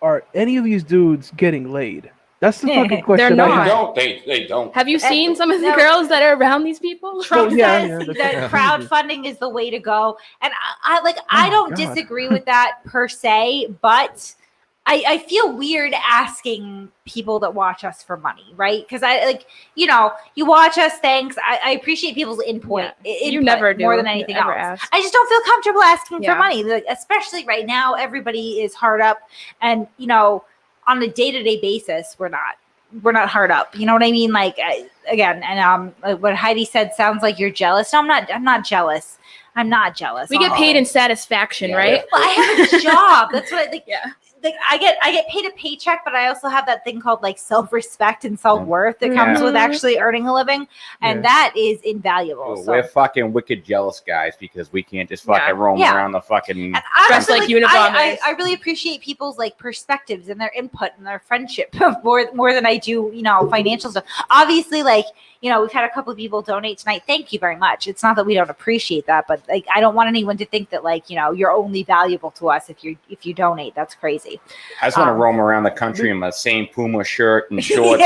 are any of these dudes getting laid? That's the fucking question. They're I have. not. They don't. Have you seen some of the girls that are around these people? Trump says that's that crowdfunding is the way to go. And I don't disagree with that per se, but I feel weird asking people that watch us for money, right? Because you watch us, thanks. I appreciate people's input. You never do. More than anything else. Ask. I just don't feel comfortable asking for money. Especially right now, everybody is hard up. And, on a day-to-day basis, we're not hard up. You know what I mean? What Heidi said sounds like you're jealous. No, I'm not jealous. I'm not jealous. We get paid in satisfaction, right? Well, I have a job. That's what I get paid a paycheck, but I also have that thing called like self-respect and self-worth that comes with actually earning a living, and that is invaluable. So. We're fucking wicked jealous guys because we can't just fucking roam around the fucking dressed like Unabomber. I really appreciate people's like perspectives and their input and their friendship more than I do, financial stuff. Obviously, like, we've had a couple of people donate tonight. Thank you very much. It's not that we don't appreciate that, but like, I don't want anyone to think that like, you're only valuable to us if you donate. That's crazy. I just want to roam around the country in my same Puma shirt and shorts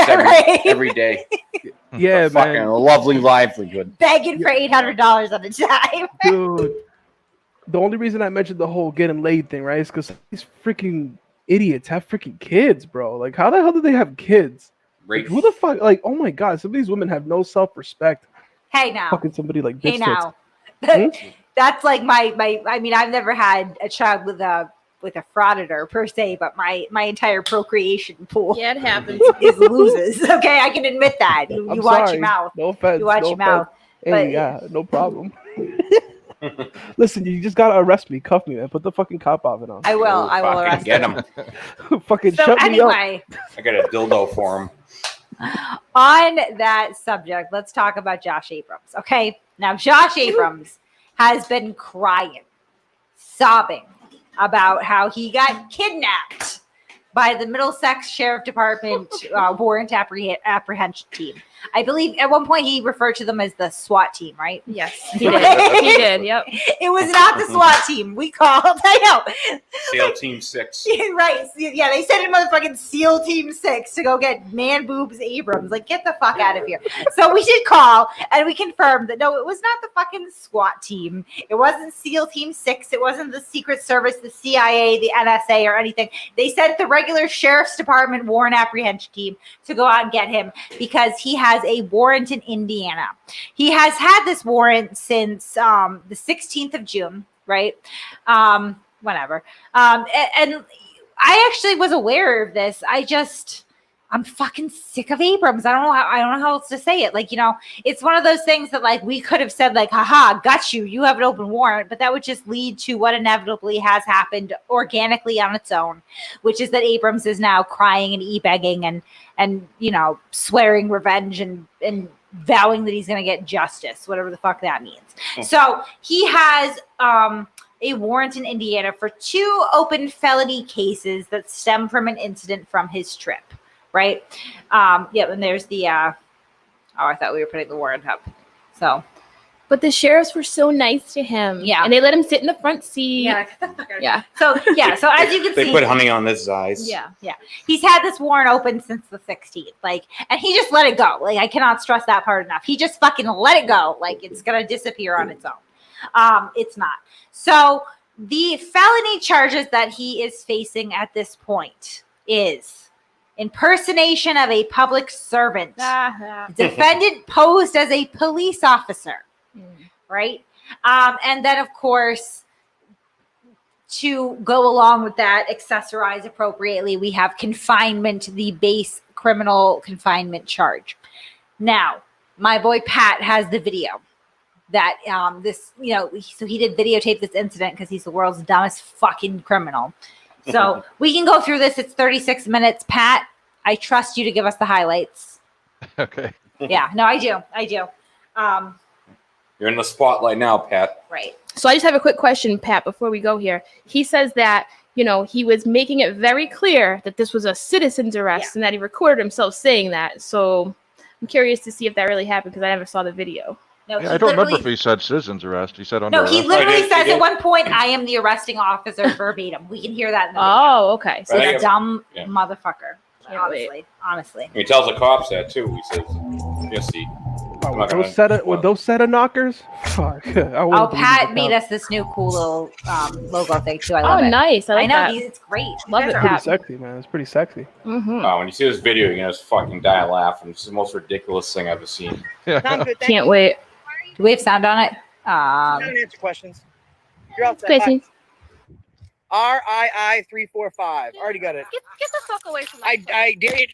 every day. Yeah, man. Fucking lovely livelihood. Begging for $800 at a time. Dude, the only reason I mentioned the whole getting laid thing, right, is because these freaking idiots have freaking kids, bro. Like, how the hell do they have kids? Like, who the fuck? Like, oh my god, some of these women have no self-respect. Hey now, fucking somebody like bitch hey now. tits. That's like my. I mean, I've never had a child with a frauditor per se, but my entire procreation pool. Yeah, it happens. Is loses. Okay, I can admit that. You watch your mouth. No offense. You watch your mouth. Hey, But- yeah, no problem. Listen, you just gotta arrest me, cuff me, man. Put the fucking cop outfit on. I will. I will Fucking arrest get him. him. Fucking So shut me up. anyway, I got a dildo for him. on that subject, let's talk about Josh Abrams. Okay, now Josh Abrams has been crying, sobbing about how he got kidnapped by the Middlesex Sheriff Department warrant apprehension team. I believe at one point he referred to them as the SWAT team, right? Yes, he did. He did. Yep. It was not the SWAT team. We called. I know. SEAL Team 6. Right. Yeah, they sent in motherfucking SEAL Team 6 to go get Man Boobs Abrams. Like, get the fuck out of here. So we did call, and we confirmed that, no, it was not the fucking SWAT team. It wasn't SEAL Team 6. It wasn't the Secret Service, the CIA, the NSA, or anything. They sent the regular Sheriff's Department warrant apprehension team to go out and get him because he has a warrant in Indiana. He has had this warrant since the 16th of June, right? Whenever. And I actually was aware of this. I'm fucking sick of Abrams. I don't know how else to say it. Like, it's one of those things that like we could have said like, haha, got you. You have an open warrant, but that would just lead to what inevitably has happened organically on its own, which is that Abrams is now crying and e-begging and swearing revenge and vowing that he's going to get justice, whatever the fuck that means. So he has a warrant in Indiana for 2 open felony cases that stem from an incident from his trip. Right. And there's the I thought we were putting the warrant up. So But the sheriffs were so nice to him. Yeah. And they let him sit in the front seat. Yeah. So as you can They see, put honey on his eyes. Yeah. He's had this warrant open since the 16th. Like, and he just let it go. Like, I cannot stress that part enough. He just fucking let it go. Like, it's gonna disappear on its own. It's not. So the felony charges that he is facing at this point is impersonation of a public servant. Defendant posed as a police officer. Right? And then, of course, to go along with that, accessorize appropriately, we have confinement, the base criminal confinement charge. Now, my boy Pat has the video that so he did videotape this incident because he's the world's dumbest fucking criminal. So we can go through this. It's 36 minutes. Pat, I trust you to give us the highlights. Okay. Yeah, no, I do. You're in the spotlight now, Pat. Right. So I just have a quick question, Pat, before we go here. He says that, he was making it very clear that this was a citizen's arrest and that he recorded himself saying that. So I'm curious to see if that really happened because I never saw the video. No, I don't remember if he said citizen's arrest. He said under No, he arrest. literally says at one point, I am the arresting officer verbatim. We can hear that in the video. Oh, okay. So Right. the dumb Yeah. motherfucker. Can't Honestly. He tells the cops that too. He says, "You'll see." I'm not gonna- With those set of knockers? Fuck. Oh, Pat made us this new cool little logo thing too. I love it. Oh, nice. I like know. that. It's great. Love You it, guys Pretty are- sexy, man. It's pretty sexy. Mm-hmm. When you see this video, you're gonna just fucking die laughing. It's the most ridiculous thing I've ever seen. Can't wait. Do we have sound on it? I don't answer questions. You're outside. Question. RII345. Already got it. Get the fuck away from I did.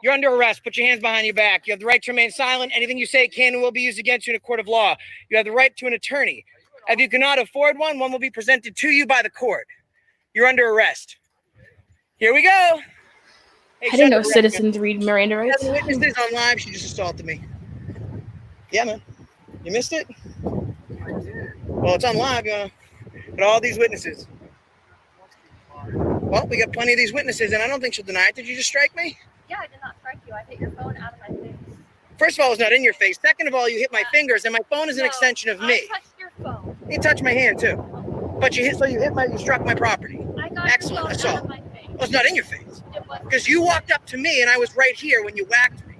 You're under arrest. Put your hands behind your back. You have the right to remain silent. Anything you say can and will be used against you in a court of law. You have the right to an attorney. If you cannot afford one will be presented to you by the court. You're under arrest. Here we go. Hey, I didn't know shut the citizens read Miranda rights. 7 witnesses on live. She just assaulted me. Yeah, man. You missed it? Well, it's on live, but all these witnesses. Well, we got plenty of these witnesses, and I don't think she'll deny it. Did you just strike me? Yeah, I did not strike you. I hit your phone out of my face. First of all, it's not in your face. Second of all, you hit my fingers, and my phone is an extension of me. I touched your phone. You touched my hand too, but you struck my property. I got Excellent your phone assault. out of my face. Well, it's not in your face It was. because you walked up to me, and I was right here when you whacked me.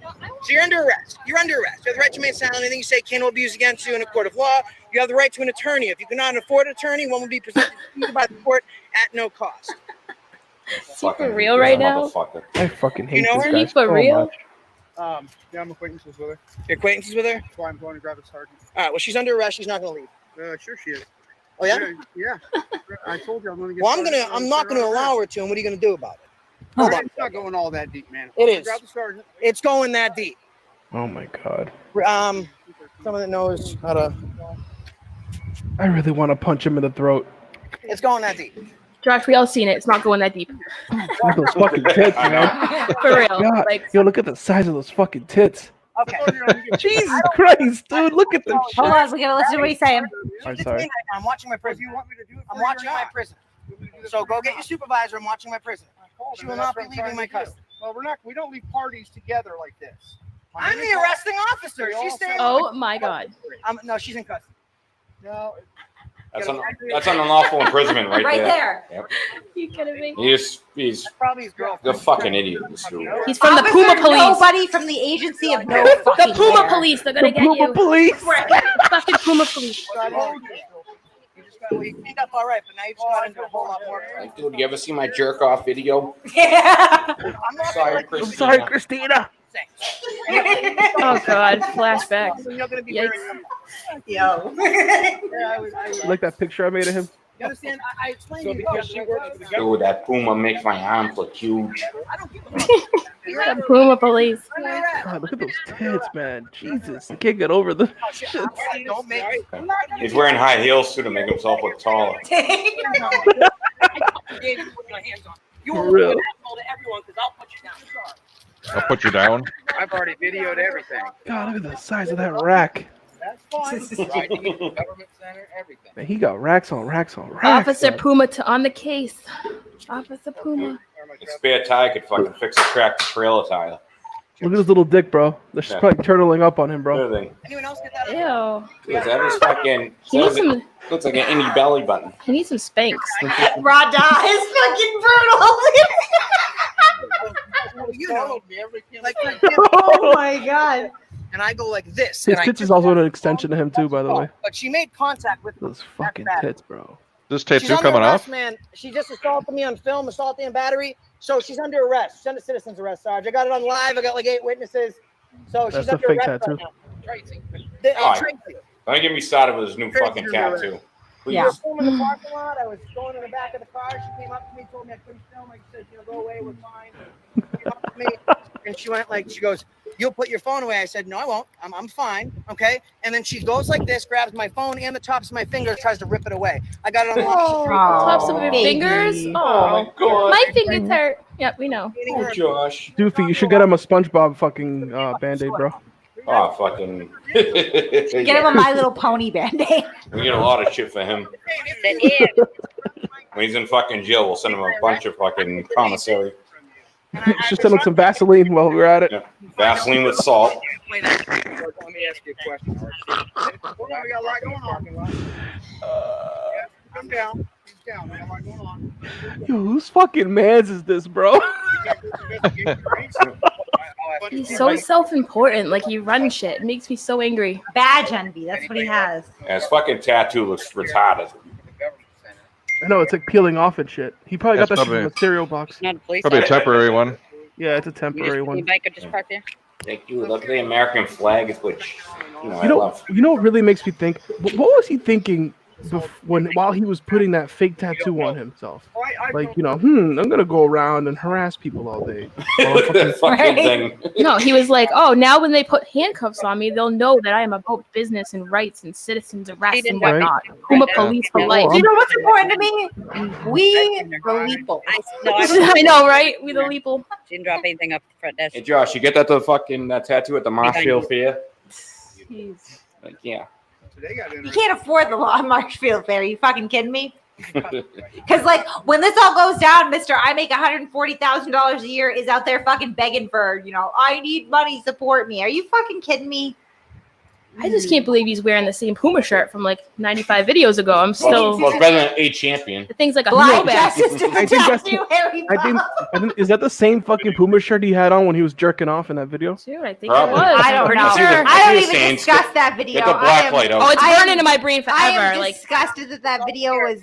No, I So you're under arrest. You're under arrest. You have the right to remain silent. Anything you say can be used against you in a court of law. You have the right to an attorney. If you cannot afford an attorney, one will be presented to you by the court at no cost. Is he for real right now? I fucking hate You know this her? guy Is he for so real? much. Yeah, I'm acquaintances with her. Your acquaintances with her? That's why I'm going to grab a sergeant. All right. Well, she's under arrest. She's not going to leave. Sure she is. Oh yeah. Yeah. I told you I'm going to get. Well, I'm not going to allow her to. And what are you going to do about it? Hold on. It's not going all that deep, man. It is. Grab the sergeant. It's going that deep. Oh my god. Someone that knows how to. I really want to punch him in the throat. It's going that deep. Josh, we all seen it. It's not going that deep. Look at those fucking tits, man. For real. God. Like, Yo, look at the size of those fucking tits. Okay. Jesus Christ, dude, look at them. Hold on, we gotta listen to what he's saying. I'm sorry. I'm watching my prison. You want me to do it? I'm watching my prison. So go get your supervisor. I'm watching my prison. She will not be leaving my custody. Well, we don't leave parties together like this. I'm the arresting officer. She's staying. oh my god. No, she's in custody. No. That's an unlawful imprisonment right there. Yep. You kidding me? He's Probably his the girlfriend. fucking idiot. This dude. He's from the Officer Puma Police. Nobody from the agency of no The fucking Puma care. Police. They're gonna The get Puma you. Police. Fucking Puma Police. You cleaned up all right, but now you just got into a whole lot more. Like, dude, you ever see my jerk off video? Yeah. I'm not Sorry, gonna- Christina. I'm sorry, Christina. Oh god, flashbacks. You're gonna be Yikes. very. Yo. You like that picture I made of him? You understand? I explained So to you. because she worked for the government. Dude, that Puma makes my arms look huge. I don't give a fuck. The Puma Police. God, look at those tits, man. Jesus, I can't get over the shit. Don't make me. He's wearing high heels too to make himself look taller. You For will real. be an asshole to everyone because I'll put you down. I'll put you down. I've already videoed everything. God, look at the size of that rack. That's fine. Riding in the government center, everything. Man, he got racks on racks on racks. Officer son. Puma on the case. Officer Puma. A spare tire could fucking fix a cracked trailer tire. Look at his little dick, bro. They're just Yeah. probably turtling up on him, bro. Other thing. Anyone else get that? Ew. Dude, that is fucking. He needs some. Looks like an indie belly button. He needs some spanks. Rada is fucking brutal. You know, like, Oh my god. and I go like this. His and I tits is also an extension to him too, by the way. But she made contact with me. Those fucking bad. tits, bro. This She's tattoo under coming arrest, off? man. She just assaulted me on film, assaulting and battery. So she's under arrest. She's under citizen's arrest, Sarge. I got it on live. I got like 8 witnesses. So That's she's a under fake arrest tattoo. right now. Alright. Tracy. Don't get me started with his new Crazy fucking to do tattoo. Please. We were filming the parking lot. I was going in the back of the car. She came up to me, told me I couldn't film. I said, go away, we're fine. She came up to me, and she went like, she goes, you'll put your phone away. I said, no, I won't. I'm fine. Okay. And then she goes like this, grabs my phone and the tops of my fingers, tries to rip it away. I got it on lock. Tops of your baby. fingers. Oh Oh, my god. my fingers hurt. Yep, we know. Oh, Josh. Doofy, you should get him a SpongeBob fucking band-aid, bro. Oh, fucking. Get him a My Little Pony band-aid. We get a lot of shit for him. When he's in fucking jail, we'll send him a bunch of fucking commissary. Just send him some Vaseline while we're at it. Yeah. Vaseline with salt. Let me ask you a question. Hold on, we got a lot going on. Come down. He's down. We got a lot going on. Yo, whose fucking mans is this, bro? He's so self-important. Like he runs shit. It makes me so angry. Badge envy. That's what he has. Yeah, his fucking tattoo looks retarded. I know, it's like peeling off and shit. He probably got That's that shit from a cereal box. Not a police. Probably a temporary one. Yeah, it's a temporary Your one. bike could just park there. Thank you. Look at the American flag, which I You know, love. you know what really makes me think? What was he thinking while he was putting that fake tattoo on himself. I Like, I'm gonna go around and harass people all day. While I'm fucking- Fucking thing. No, he was like, oh, now when they put handcuffs on me, they'll know that I am about business and rights and citizens arrest and whatnot. Puma police for life. Do you know what's important to me? We the Leeple. I know, right? We the Leeple. She didn't drop anything up the front desk. Hey Josh, you get that that tattoo at the Marshfield Fair? Like, yeah. You can't afford the Marshfield Fair. Are you fucking kidding me? Because like when this all goes down, Mister, I make $140,000 a year is out there fucking begging for, I need money, support me. Are you fucking kidding me? I just can't believe he's wearing the same Puma shirt from like 95 videos ago. I'm still. Well, it's better than a champion. The thing's like a Black throwback. Justice to the I think that's- tattoo, Harry I think is that the same fucking Puma shirt he had on when he was jerking off in that video? Dude, I think Probably. it was. I don't I'm know. pretty sure. I don't It's even saying discuss that video. Get the black light Oh, out. it's burned into my brain I forever. am Like, disgusted that video was,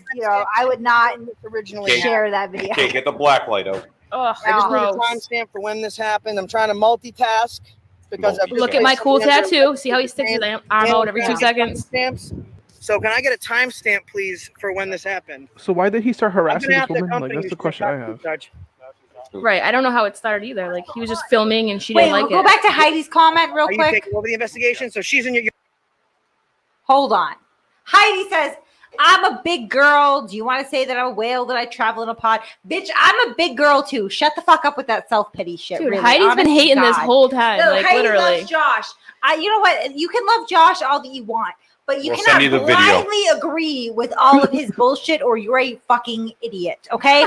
I would not Originally, share that video. Okay, get the black light out. oh, I just need a gross. timestamp for when this happened. I'm trying to multitask because I've Look at my cool tattoo. See how he sticks his arm out every 2 seconds? Stamps. So can I get a timestamp, please, for when this happened? So why did he start harassing gonna this have to woman? Like, accompany that's you the to question I the have. Judge. Right. I don't know how it started either. Like, he was just filming and she Wait, didn't like we'll it. go back to Heidi's comment real Are you quick. taking over the investigation? So she's in your. Hold on. Heidi says, I'm a big girl. Do you want to say that I'm a whale, that I travel in a pod? Bitch, I'm a big girl too. Shut the fuck up with that self-pity shit. Dude, really. Heidi's been Honest to hating this God. whole time. No, like, Heidi literally. loves Josh. You know what? You can love Josh all that you want, but you We'll send you cannot the video. blindly agree with all of his bullshit or you're a fucking idiot, okay?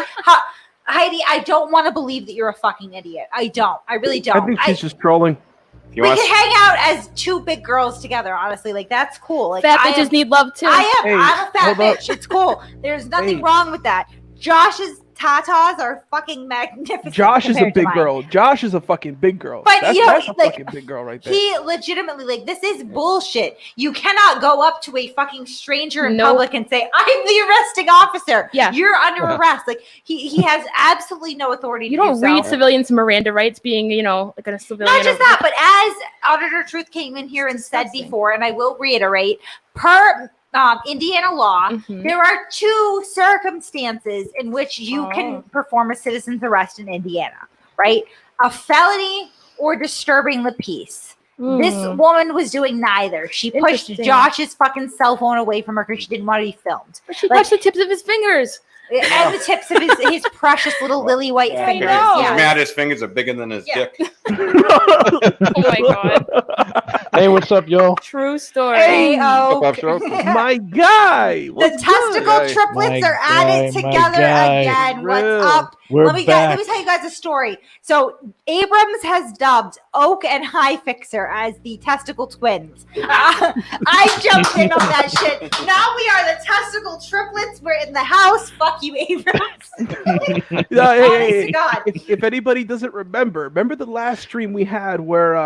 Heidi, I don't want to believe that you're a fucking idiot. I don't. I really don't. I think she's just trolling. You We want can hang out as two big girls together, honestly. Like, that's cool. Like, Fat I bitches am- need love too. I am. Hey, I'm a fat hold up. bitch. It's cool. There's nothing Hey. wrong with that. Josh's tatas are fucking magnificent. Josh is a compared to big mine. girl. Josh is a fucking big girl. But, that's, you know, that's a like, fucking big girl right there. He legitimately, like, this is bullshit. You cannot go up to a fucking stranger in Nope. public and say, I'm the arresting officer. Yeah. You're under arrest. Like, he has absolutely no authority You to don't do so. read civilians' Miranda rights being, like a civilian. Not just that, but as Auditor Truth came in here and said before, and I will reiterate, per Indiana law, Mhm. there are two circumstances in which you can perform a citizen's arrest in Indiana, right? A felony or disturbing the peace. This woman was doing neither. She pushed Interesting. Josh's fucking cell phone away from her because she didn't want to be filmed. But she Like- touched the tips of his fingers. And the tips of his precious little lily white Yeah, fingers. know. He's Yeah. mad his fingers are bigger than his Yeah. dick. Oh my god. Hey, what's up, y'all? True story. Hey, What's up, oh. Stroke? My guy. The What's testicle good? triplets My are at it guy, my together guy. again. Real. What's up? We're Let me back. tell you guys a story. So Abrams has dubbed Oak and High Fixer as the testicle twins. I jumped in on that shit. Now we are the testicle triplets. We're in the house. Fuck you, Abrams. Yeah, hey, Honest hey, to hey. God. If anybody doesn't remember the last stream we had where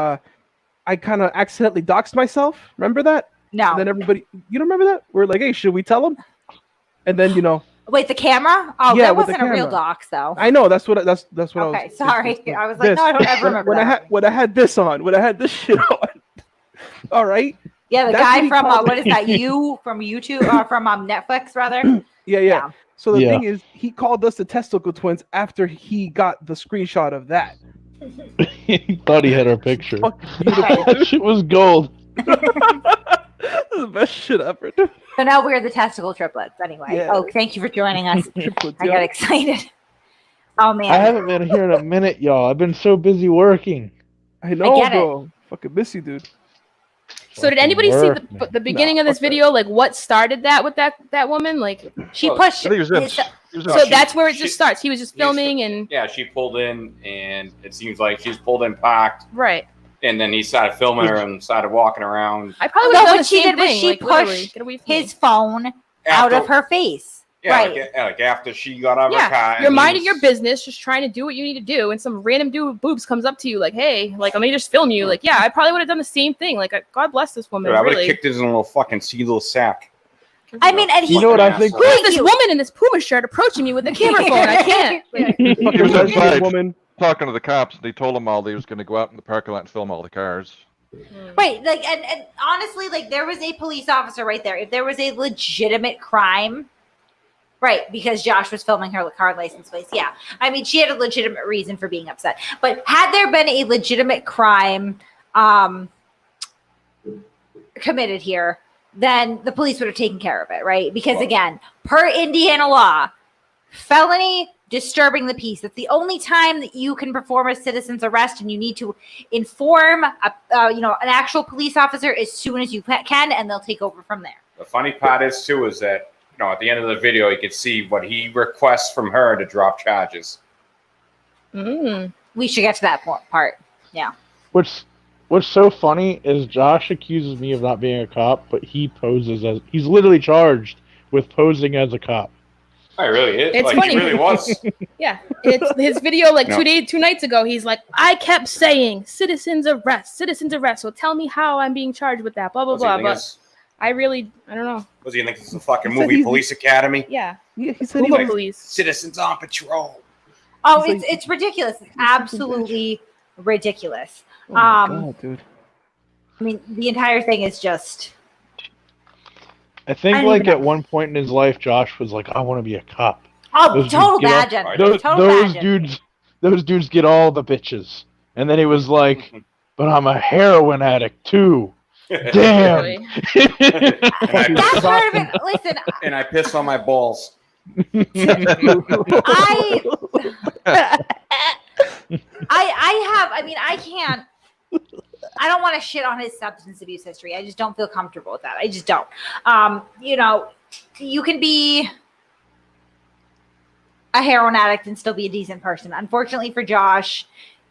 I kind of accidentally doxed myself? Remember that? No. And then everybody, you don't remember that? We're like, hey, should we tell them? And then Wait, the camera? Oh, Yeah, that with the wasn't a real camera. dox, though. I know that's what I was. Okay, sorry. I was like, this. no, I don't ever remember when I that. had when I had this on, when I had this shit on. All right. Yeah, the That's what guy he from called what it. is that? You from YouTube or from Netflix rather? Yeah. So the Yeah. thing is, he called us the testicle twins after he got the screenshot of that. He thought he had our picture. Fucking beautiful. That shit was gold. That's the best shit ever. Dude. So now we're the testicle triplets. Anyway, Yeah. oh, thank you for joining us. Triplets, I yeah. got excited. Oh man, I haven't been here in a minute, y'all. I've been so busy working. I know, get it. bro. Fucking miss you, dude. So did anybody see work, man. the beginning of this fuck that. video? Like, what started that with that woman? Like, she Well, pushed. I think it was his- him. He was so in- that's where it she- just starts. He was just filming and Yeah, she pulled in, and it seems like she's pulled in parked, right. and then he started filming her and started walking around. I probably No, would have done what the she same did was thing. she like, literally, pushed get away from me. his phone out After- of her face. Yeah, Right. like after she got out of her car. Yeah, and you're he minding was- your business, just trying to do what you need to do, and some random dude boobs comes up to you like, "Hey, like, let me just film you." Like, yeah, I probably would have done the same thing. Like, God bless this woman. Dude, I would have Really, kicked his little fucking sea little sack. I mean, and he. You know what I think? who is Thank this you. woman in this Puma shirt approaching me with a camera phone? I can't. He was lesbian outside woman. talking to the cops. They told him all they was going to go out in the parking lot and film all the cars. Right, like, and honestly, like, there was a police officer right there. If there was a legitimate crime, right, because Josh was filming her car license plates, yeah. I mean, she had a legitimate reason for being upset. But had there been a legitimate crime committed here, then the police would have taken care of it, right? Because again, per Indiana law, felony disturbing the peace. That's the only time that you can perform a citizen's arrest, and you need to inform an actual police officer as soon as you can, and they'll take over from there. The funny part is too is that at the end of the video you can see what he requests from her to drop charges. We should get to that part. Yeah. What's so funny is Josh accuses me of not being a cop, but he poses as he's literally charged with posing as a cop. I really is. It's like funny. He really was. Yeah, it's his video like No. 2 nights ago. He's like, I kept saying citizens arrest. So tell me how I'm being charged with that. Blah blah blah. But I don't know. Was he think this is a fucking movie, Police Academy? Yeah. He said Google like, police. Citizens on patrol. Oh, it's ridiculous. It's absolutely ridiculous. Oh my God, dude. I mean, the entire thing is just. I think I don't like even at one point in his life, Josh was like, I want to be a cop. Oh, Those total dudes get bad all- gender. Those, Total those bad dudes, those dudes get all the bitches. And then he was like, but I'm a heroin addict too. Damn. That's part of it. Listen, And I piss on my balls. I don't want to shit on his substance abuse history. I just don't feel comfortable with that. I just don't. You can be a heroin addict and still be a decent person. Unfortunately for Josh,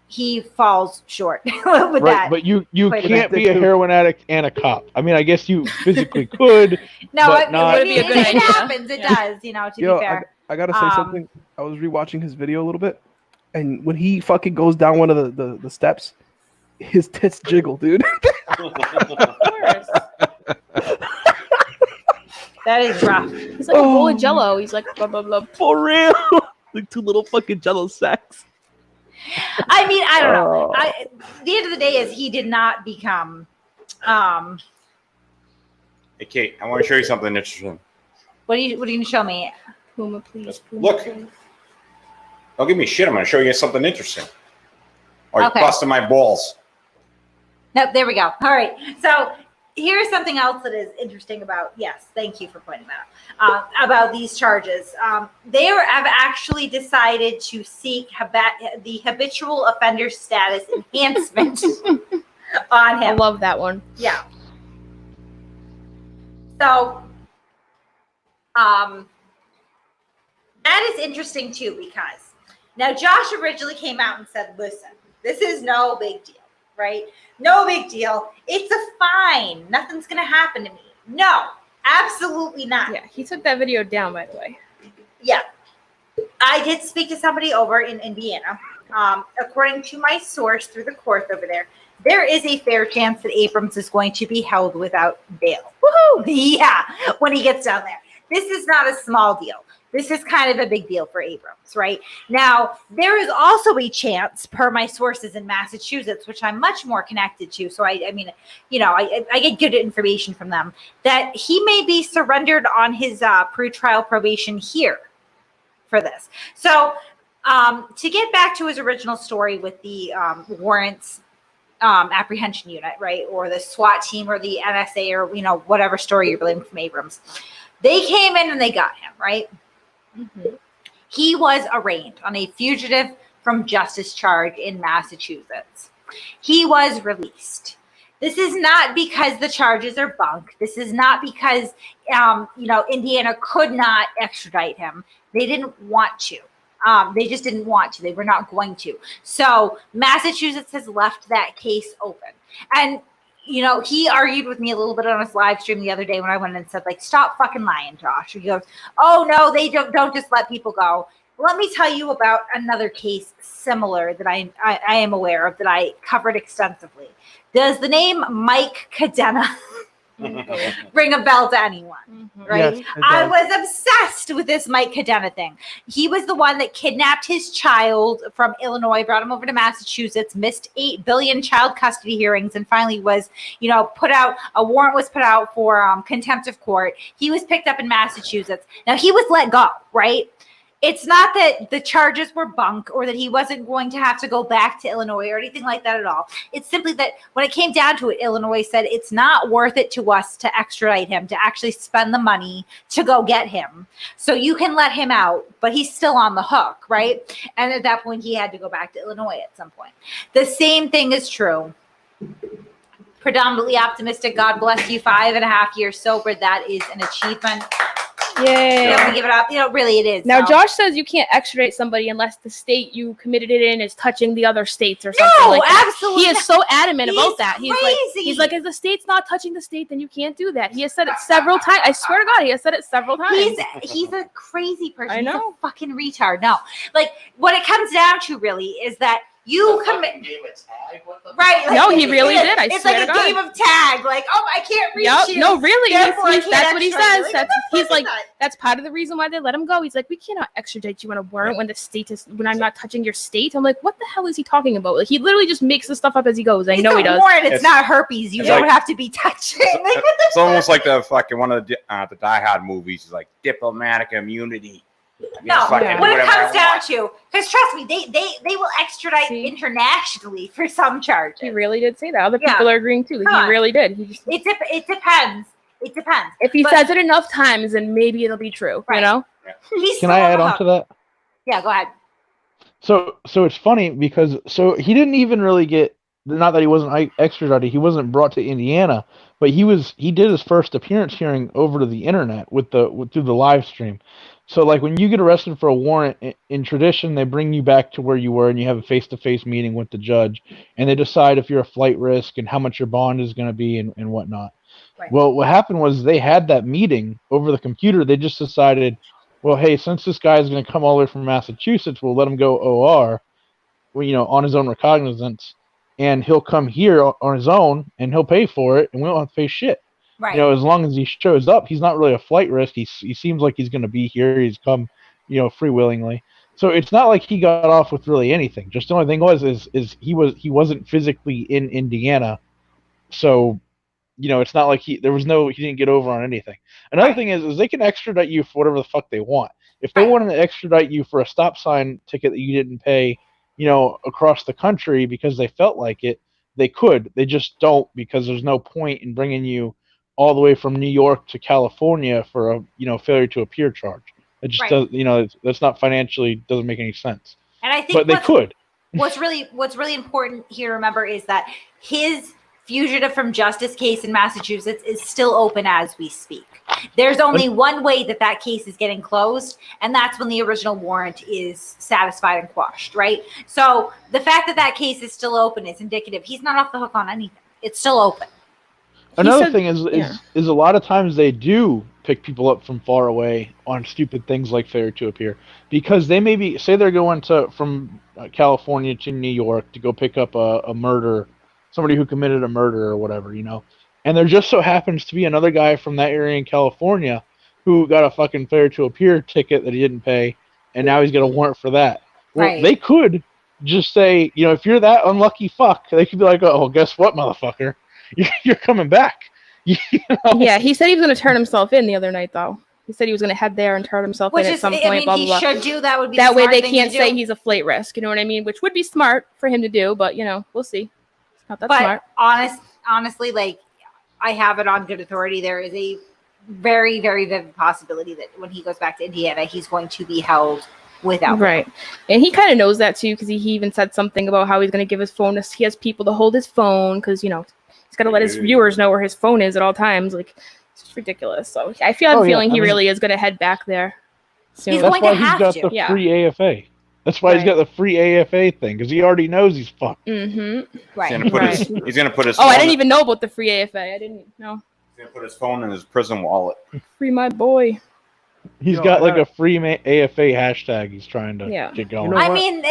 he falls short with Right, that. but you quite a can't bit. be a heroin addict and a cop. I mean, I guess you physically could. No, but not. it happens. It does, to be fair. I gotta say something. I was rewatching his video a little bit, and when he fucking goes down one of the steps, his tits jiggle, dude. That is rough. He's like a bowl of Jello. He's like blah blah blah. For real, like two little fucking Jello sacks. I mean, I don't know. The end of the day is he did not become. Hey, Kate, I want to show you something interesting. What are you going to show me? Puma, please. Puma, Look. please. Don't give me shit. I'm going to show you something interesting. Or Okay. you're busting my balls. Nope, there we go. All right. So here's something else that is interesting about, yes, thank you for pointing that out, about these charges. They have actually decided to seek the habitual offender status enhancement on him. I love that one. Yeah. So, that is interesting too, because now Josh originally came out and said, listen, this is no big deal, right? No big deal. It's a fine. Nothing's going to happen to me. No, absolutely not. Yeah, he took that video down, by the way. Yeah. I did speak to somebody over in Indiana. According to my source through the court over there, there is a fair chance that Abrams is going to be held without bail. Woohoo! Yeah, when he gets down there. This is not a small deal. This is kind of a big deal for Abrams, right? Now, there is also a chance, per my sources in Massachusetts, which I'm much more connected to, so I get good information from them, that he may be surrendered on his pretrial probation here for this. So, to get back to his original story with the warrants apprehension unit, right, or the SWAT team or the NSA or whatever story you're blaming from Abrams, they came in and they got him, right? Mm-hmm. He was arraigned on a fugitive from justice charge in Massachusetts. He was released. This is not because the charges are bunk. This is not because Indiana could not extradite him. They didn't want to. They just didn't want to. They were not going to. So Massachusetts has left that case open. And he argued with me a little bit on his live stream the other day when I went and said, like, stop fucking lying, Josh. He goes, oh, no, they don't just let people go. Let me tell you about another case similar that I am aware of that I covered extensively. Does the name Mike Cadena ring a bell to anyone, right? Yes, it I does. was obsessed with this Mike Cadena thing. He was the one that kidnapped his child from Illinois, brought him over to Massachusetts, missed 8 billion child custody hearings, and finally was, a warrant was put out for contempt of court. He was picked up in Massachusetts. Now he was let go, right? It's not that the charges were bunk or that he wasn't going to have to go back to Illinois or anything like that at all. It's simply that when it came down to it, Illinois said it's not worth it to us to extradite him, to actually spend the money to go get him. So you can let him out, but he's still on the hook, right? And at that point, he had to go back to Illinois at some point. The same thing is true. Predominantly optimistic. God bless you. 5.5 years sober. That is an achievement. Yay. We give it up. Really, it is. Now, so. Josh says you can't extradite somebody unless the state you committed it in is touching the other states or something like that. Absolutely. He is so adamant about that. Crazy. He's like, if the state's not touching the state, then you can't do that. He has said it several times. I swear to God, he has said it several times. He's a crazy person. I know. He's a fucking retard. No. Like, what it comes down to really is that you commit. Right. Like, No, he really did. I it's swear like to a God. game of tag. Like, I can't reach Yep. you. No, really. Therefore, I can't That's what he extradite says. you. He's like, that's part of the reason why they let him go. He's like, we cannot extradite you on a warrant when I'm not touching your state. I'm like, what the hell is he talking about? Like, he literally just makes this stuff up as he goes. I know he does. Warrant, it's not herpes. You don't have to be touching. It's almost like the fucking one of the Die Hard movies is like diplomatic immunity. No, Fucking what it whatever comes I down want. to, because trust me, they will extradite internationally for some charges. He really did say that. Other people are agreeing too. Come on. He really did. He just, it depends. It depends. if he But- says it enough times, then maybe it'll be true. Right. You know? He's Can still I on add the on hook. to that? Yeah, go ahead. So it's funny because he didn't even really get, not that he wasn't extradited, he wasn't brought to Indiana, but he did his first appearance hearing over to the internet through the live stream. So like when you get arrested for a warrant, in tradition they bring you back to where you were and you have a face-to-face meeting with the judge and they decide if you're a flight risk and how much your bond is going to be and whatnot. Right. Well, what happened was they had that meeting over the computer. They just decided, well, hey, since this guy is going to come all the way from Massachusetts, we'll let him go OR, on his own recognizance, and he'll come here on his own and he'll pay for it and we don't have to pay shit. Right. As long as he shows up, he's not really a flight risk. He seems like he's going to be here. He's come, free willingly. So it's not like he got off with really anything. Just the only thing is he wasn't physically in Indiana. So, it's not like he didn't get over on anything. Another thing is they can extradite you for whatever the fuck they want. If they wanted to extradite you for a stop sign ticket that you didn't pay, across the country because they felt like it, they could. They just don't, because there's no point in bringing you all the way from New York to California for a failure to appear charge. It just does, that's not financially, doesn't make any sense. And I think but they could. What's really important here to remember is that his fugitive from justice case in Massachusetts is still open as we speak. There's only one way that case is getting closed, and that's when the original warrant is satisfied and quashed, right? So the fact that case is still open is indicative. He's not off the hook on anything. It's still open. Another thing is a lot of times they do pick people up from far away on stupid things like failure to appear, because they maybe say they're going from California to New York to go pick up a murder, somebody who committed a murder or whatever, and there just so happens to be another guy from that area in California who got a fucking failure to appear ticket that he didn't pay, and now he's got a warrant for that. Well, Right. They could just say, if you're that unlucky fuck, they could be like, oh, guess what, motherfucker? You're coming back. Yeah, he said he was going to turn himself in the other night, though. He said he was going to head there and turn himself in at some point. Blah, blah, blah. He should do that. Would be that the way smart they thing can't to say do. he's a flight risk. You know what I mean? Which would be smart for him to do, but we'll see. It's not that But smart. honestly, like, I have it on good authority. There is a very, very vivid possibility that when he goes back to Indiana, he's going to be held without Right. And he kind of knows that too, because he even said something about how he's going to give his phone. He has people to hold his phone because he's got to let his viewers know where his phone is at all times. Like, it's just ridiculous. So I'm feeling he really is going to head back there soon. That's why he's got the free AFA. That's why he's got the free AFA thing, because he already knows he's fucked. Mm-hmm. Right. He's gonna put his. Oh, I didn't even know about the free AFA. I didn't know. He's gonna put his phone in his prison wallet. Free my boy. He's got like a free AFA hashtag he's trying to get going. I mean,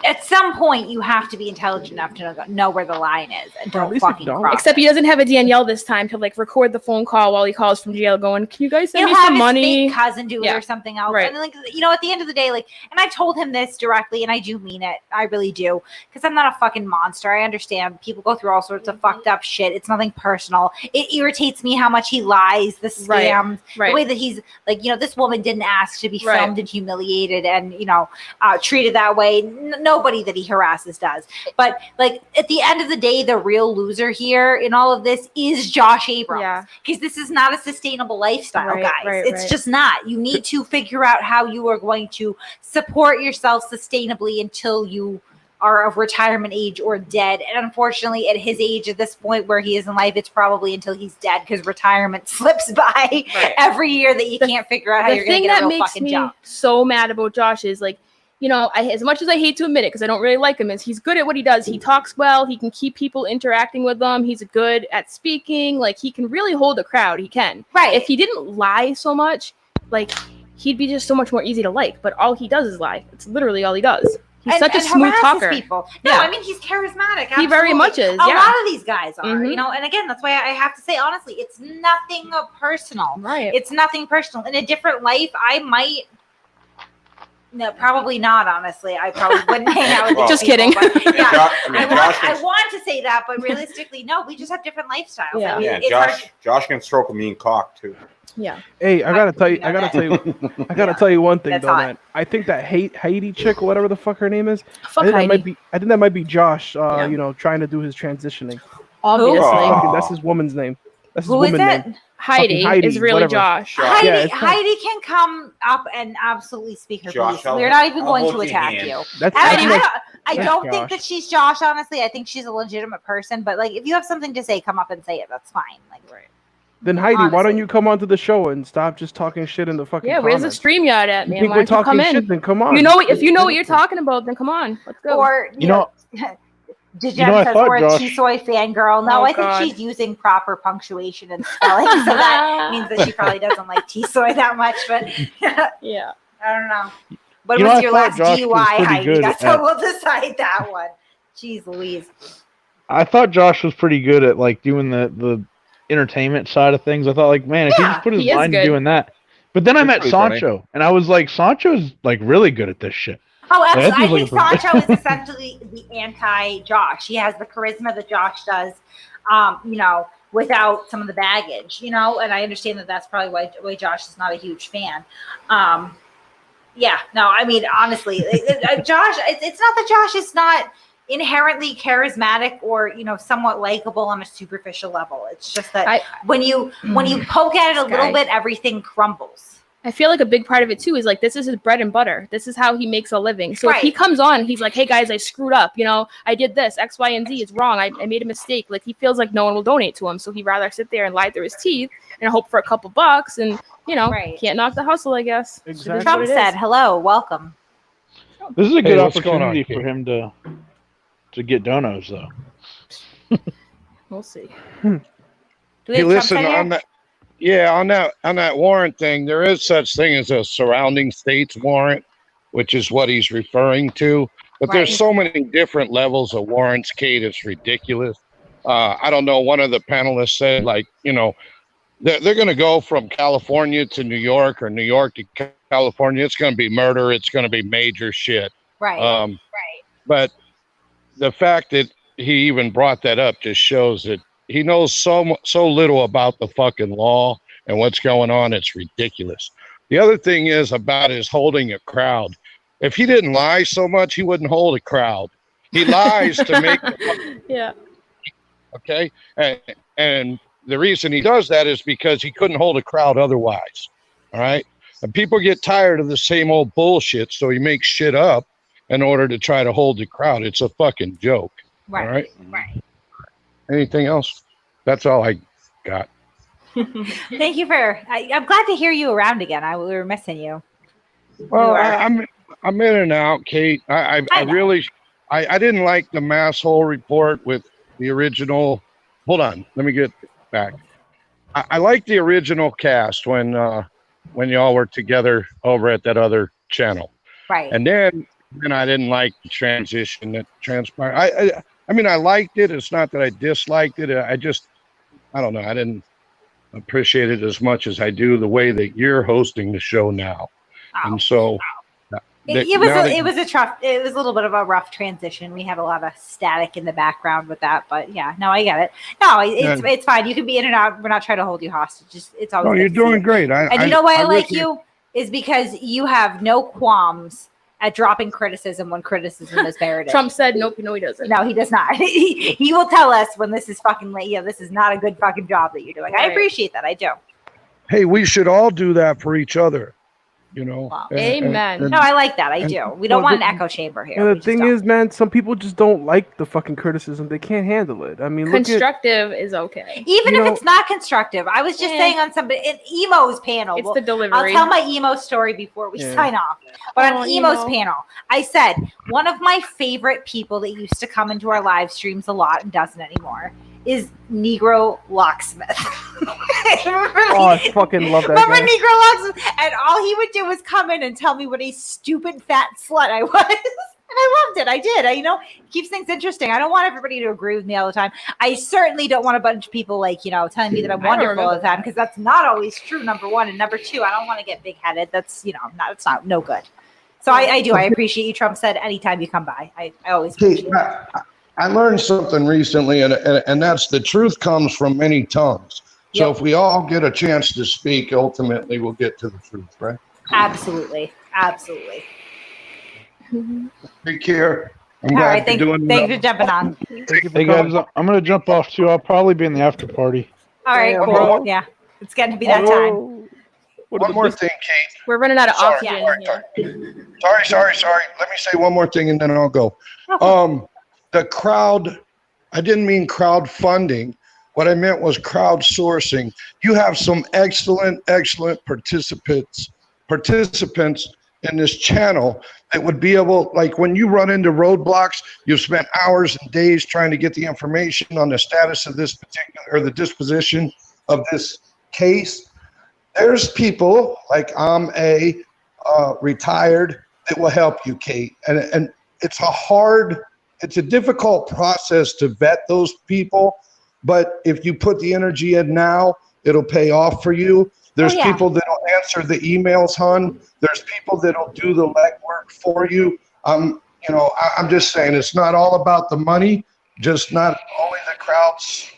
at some point you have to be intelligent enough to know where the line is and don't least fucking acknowledge cross. Except he doesn't have a Danielle this time to like record the phone call while he calls from jail, going, "Can you guys send He'll me have some his money?" fake cousin do it Yeah. or something else. Right. And like, you know, at the end of the day, like, and I told him this directly, and I do mean it. I really do, because I'm not a fucking monster. I understand people go through all sorts of fucked up shit. It's nothing personal. It irritates me how much he lies, the Right. scams, Right. the way that he's like, you know, this woman didn't ask to be Right. filmed and humiliated and, you know, treated that way. Nobody that he harasses does. But like at the end of the day, the real loser here in all of this is Josh Abrams. Yeah. Because this is not a sustainable lifestyle, Right, guys. right, It's right. just not. You need to figure out how you are going to support yourself sustainably until you are of retirement age or dead. And unfortunately, at his age, at this point where he is in life, it's probably until he's dead because retirement slips by every year that you can't figure out how The you're going thing to get a that real makes fucking me job. so mad about Josh is like, you know, as much as I hate to admit it, because I don't really like him, is he's good at what he does. He talks well. He can keep people interacting with them. He's good at speaking. Like, he can really hold a crowd. He can. Right. If he didn't lie so much, like, he'd be just so much more easy to like. But all he does is lie. It's literally all he does. He's such a smooth harasses talker. People. No, Yeah. I mean, he's charismatic. He very absolutely. much is, A yeah. lot of these guys are, Mhm. you know, and again, that's why I have to say, honestly, it's nothing personal. Right. It's nothing personal. In a different life, I might. No, probably not. Honestly, I probably wouldn't hang out with. Well, these Just people, kidding. but yeah, I mean, Josh I can, want to say that, but realistically, no. We just have different lifestyles. Yeah. I mean, yeah, it's hard Josh can stroke a mean cock too. Yeah. Hey, I gotta tell you, tell you one thing That's though, hot. man. I think that Haiti chick, or whatever the fuck her name is, Fuck I think Heidi. that might be Josh. You know, trying to do his transitioning. Obviously. Aw. Fucking, that's his woman's name. That's his Who is woman it? name. Heidi, Heidi, is really whatever. Josh. Heidi, Yeah, it's fine. Heidi can come up and absolutely speak her Josh, piece. I'll- We're not even I'll going hold to your attack hand. you. That's I, like- I that's don't Josh. think that she's Josh. Honestly, I think she's a legitimate person. But like, if you have something to say, come up and say it. That's fine. Like, Then Heidi, why don't honestly. you come onto the show and stop just talking shit in the fucking Yeah, where's the comments? StreamYard at, You man? think Why we're don't you come talking shit? in? Then come on. You know, if you know what you're talking about, then come on. Let's go. Or You know, Jen I says thought we're a Josh- T-Soy fangirl. No, Oh, I think God. she's using proper punctuation and spelling, so that means that she probably doesn't like T-Soy that much. But Yeah. I don't know. When You know, was I your thought last Josh was DUI, pretty Heidi? good That's at- how we'll decide that one. Jeez Louise. I thought Josh was pretty good at like doing the entertainment side of things. I thought like, man, if he Yeah, just put his he is mind to good. doing that. But then I He's met pretty funny. Sancho, and I was like, Sancho's like really good at this shit. Oh, Yeah, absolutely. I that think seems Sancho is essentially the anti-Josh. He has the charisma that Josh does, you know, without some of the baggage, you know, and I understand that that's probably why Josh is not a huge fan. Yeah, no, I mean, honestly, Josh, it's not that Josh is not inherently charismatic or, you know, somewhat likable on a superficial level. It's just that when you poke at it a This little guy. bit, everything crumbles. I feel like a big part of it too is like this is his bread and butter. This is how he makes a living. So if he Right. comes on and he's like, "Hey guys, I screwed up. You know, I did this X, Y, and Z. It's wrong. I made a mistake." Like he feels like no one will donate to him, so he'd rather sit there and lie through his teeth and hope for a couple bucks. And you know, Right. can't knock the hustle. I guess. It is Exactly. what Trump it said, is. "Hello, welcome." This is a good what's going on, opportunity kid? for him to get donos though. We'll see. Do we Hey, have listen, Trump on that, yeah, on that warrant thing, there is such thing as a surrounding states warrant, which is what he's referring to. But Right. there's so many different levels of warrants, Kate. It's ridiculous. I don't know. One of the panelists said, like, you know, they're going to go from California to New York or New York to California. It's going to be murder. It's going to be major shit. Right. But the fact that he even brought that up just shows that he knows so little about the fucking law and what's going on. It's ridiculous. The other thing is about his holding a crowd. If he didn't lie so much, he wouldn't hold a crowd. He lies to make Yeah. okay, and the reason he does that is because he couldn't hold a crowd otherwise. All right, and people get tired of the same old bullshit, so he makes shit up in order to try to hold the crowd. It's a fucking joke. Right. All right. Right. Anything else? That's all I got. Thank you for. I'm glad to hear you around again. We were missing you. Well, You are. I'm in and out, Kate. I know. really I didn't like the mass hole report with the original. Hold on, let me get back. I like the original cast when y'all were together over at that other channel. Right. And then And I didn't like the transition that transpired. I mean, I liked it. It's not that I disliked it. I don't know. I didn't appreciate it as much as I do the way that you're hosting the show now. And so it was a little bit of a rough transition. We had a lot of static in the background with that, but yeah, no, I get it. No, it's fine. You can be in and out. We're not trying to hold you hostage. It's always. No, you're doing great. You know why I like you is because you have no qualms at dropping criticism when criticism is merited. Trump said, nope, no, he doesn't. No, he does not. He will tell us when this is fucking late. Yeah, this is not a good fucking job that you're doing. Right. I appreciate that. I do. Hey, we should all do that for each other. You know, well, amen. No, I like that. I do. We don't want an echo chamber here. And the thing is, man, some people just don't like the fucking criticism. They can't handle it. I mean, constructive is okay. Even if it's not constructive. I was just saying on in Emo's panel. It's the delivery. I'll tell my emo story before we sign off. But on Emo's panel, I said one of my favorite people that used to come into our live streams a lot and doesn't anymore is Negro Locksmith. I fucking love that Remember guy. Negro Locksmith? And all he would do was come in and tell me what a stupid fat slut I was. And I loved it. I did. It keeps things interesting. I don't want everybody to agree with me all the time. I certainly don't want a bunch of people telling me that I'm wonderful all the time, because that's not always true, number one. And number two, I don't want to get big headed. That's, it's not no good. So I do. I appreciate you. Trump said anytime you come by. I always appreciate it. I learned something recently, and that's the truth comes from many tongues. So if we all get a chance to speak, ultimately we'll get to the truth, right? Absolutely. Take care. All right, thanks for jumping on. Hey guys, I'm gonna jump off too. I'll probably be in the after party. All right, cool. Yeah, it's getting to be that time. One more thing, Kate. We're running out of oxygen here. Sorry. Let me say one more thing and then I'll go. The crowd, I didn't mean crowdfunding. What I meant was crowdsourcing. You have some excellent participants in this channel that would be able, like when you run into roadblocks, you've spent hours and days trying to get the information on the status of this particular, or the disposition of this case. There's people like I'm retired that will help you, Kate. And it's a difficult process to vet those people, but if you put the energy in now, it'll pay off for you. There's people that'll answer the emails, hon. There's people that'll do the legwork for you. I'm just saying, it's not all about the money, just not only the crowd's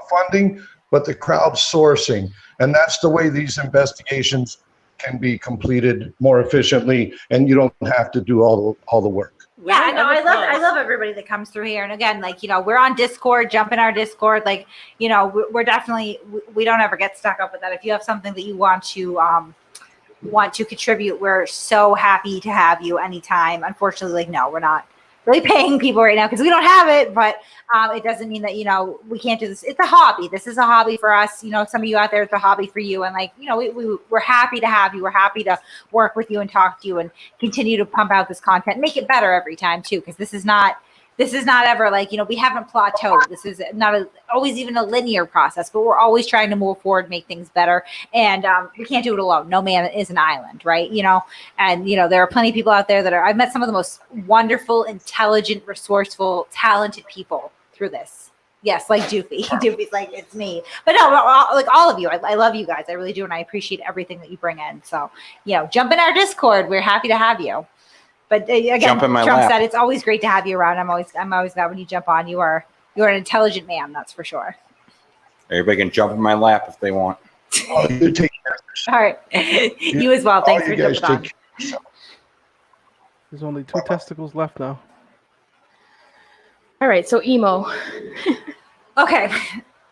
funding, but the crowdsourcing. And that's the way these investigations can be completed more efficiently, and you don't have to do all the work. Yeah, I know. I love everybody that comes through here. And again, we're on Discord. Jump in our Discord. We're definitely, we don't ever get stuck up with that. If you have something that you want to contribute, we're so happy to have you anytime. Unfortunately, no, we're not really paying people right now because we don't have it, but it doesn't mean that, we can't do this. It's a hobby. This is a hobby for us. Some of you out there, it's a hobby for you. And we're happy to have you. We're happy to work with you and talk to you and continue to pump out this content, make it better every time too. Because this is not ever we haven't plateaued. This is not always even a linear process, but we're always trying to move forward, make things better. And we can't do it alone. No man is an island, right? And there are plenty of people out there I've met some of the most wonderful, intelligent, resourceful, talented people through this. Yes, like Doofy. Doofy's like, it's me. But no, all of you. I love you guys. I really do. And I appreciate everything that you bring in. So, jump in our Discord. We're happy to have you. But again, Trump said it's always great to have you around. I'm always glad when you jump on. You're an intelligent man, that's for sure. Everybody can jump in my lap if they want. Oh, you take care. All right, you as well. Thanks for jumping on. There's only 2 testicles left now. All right, so emo. Okay.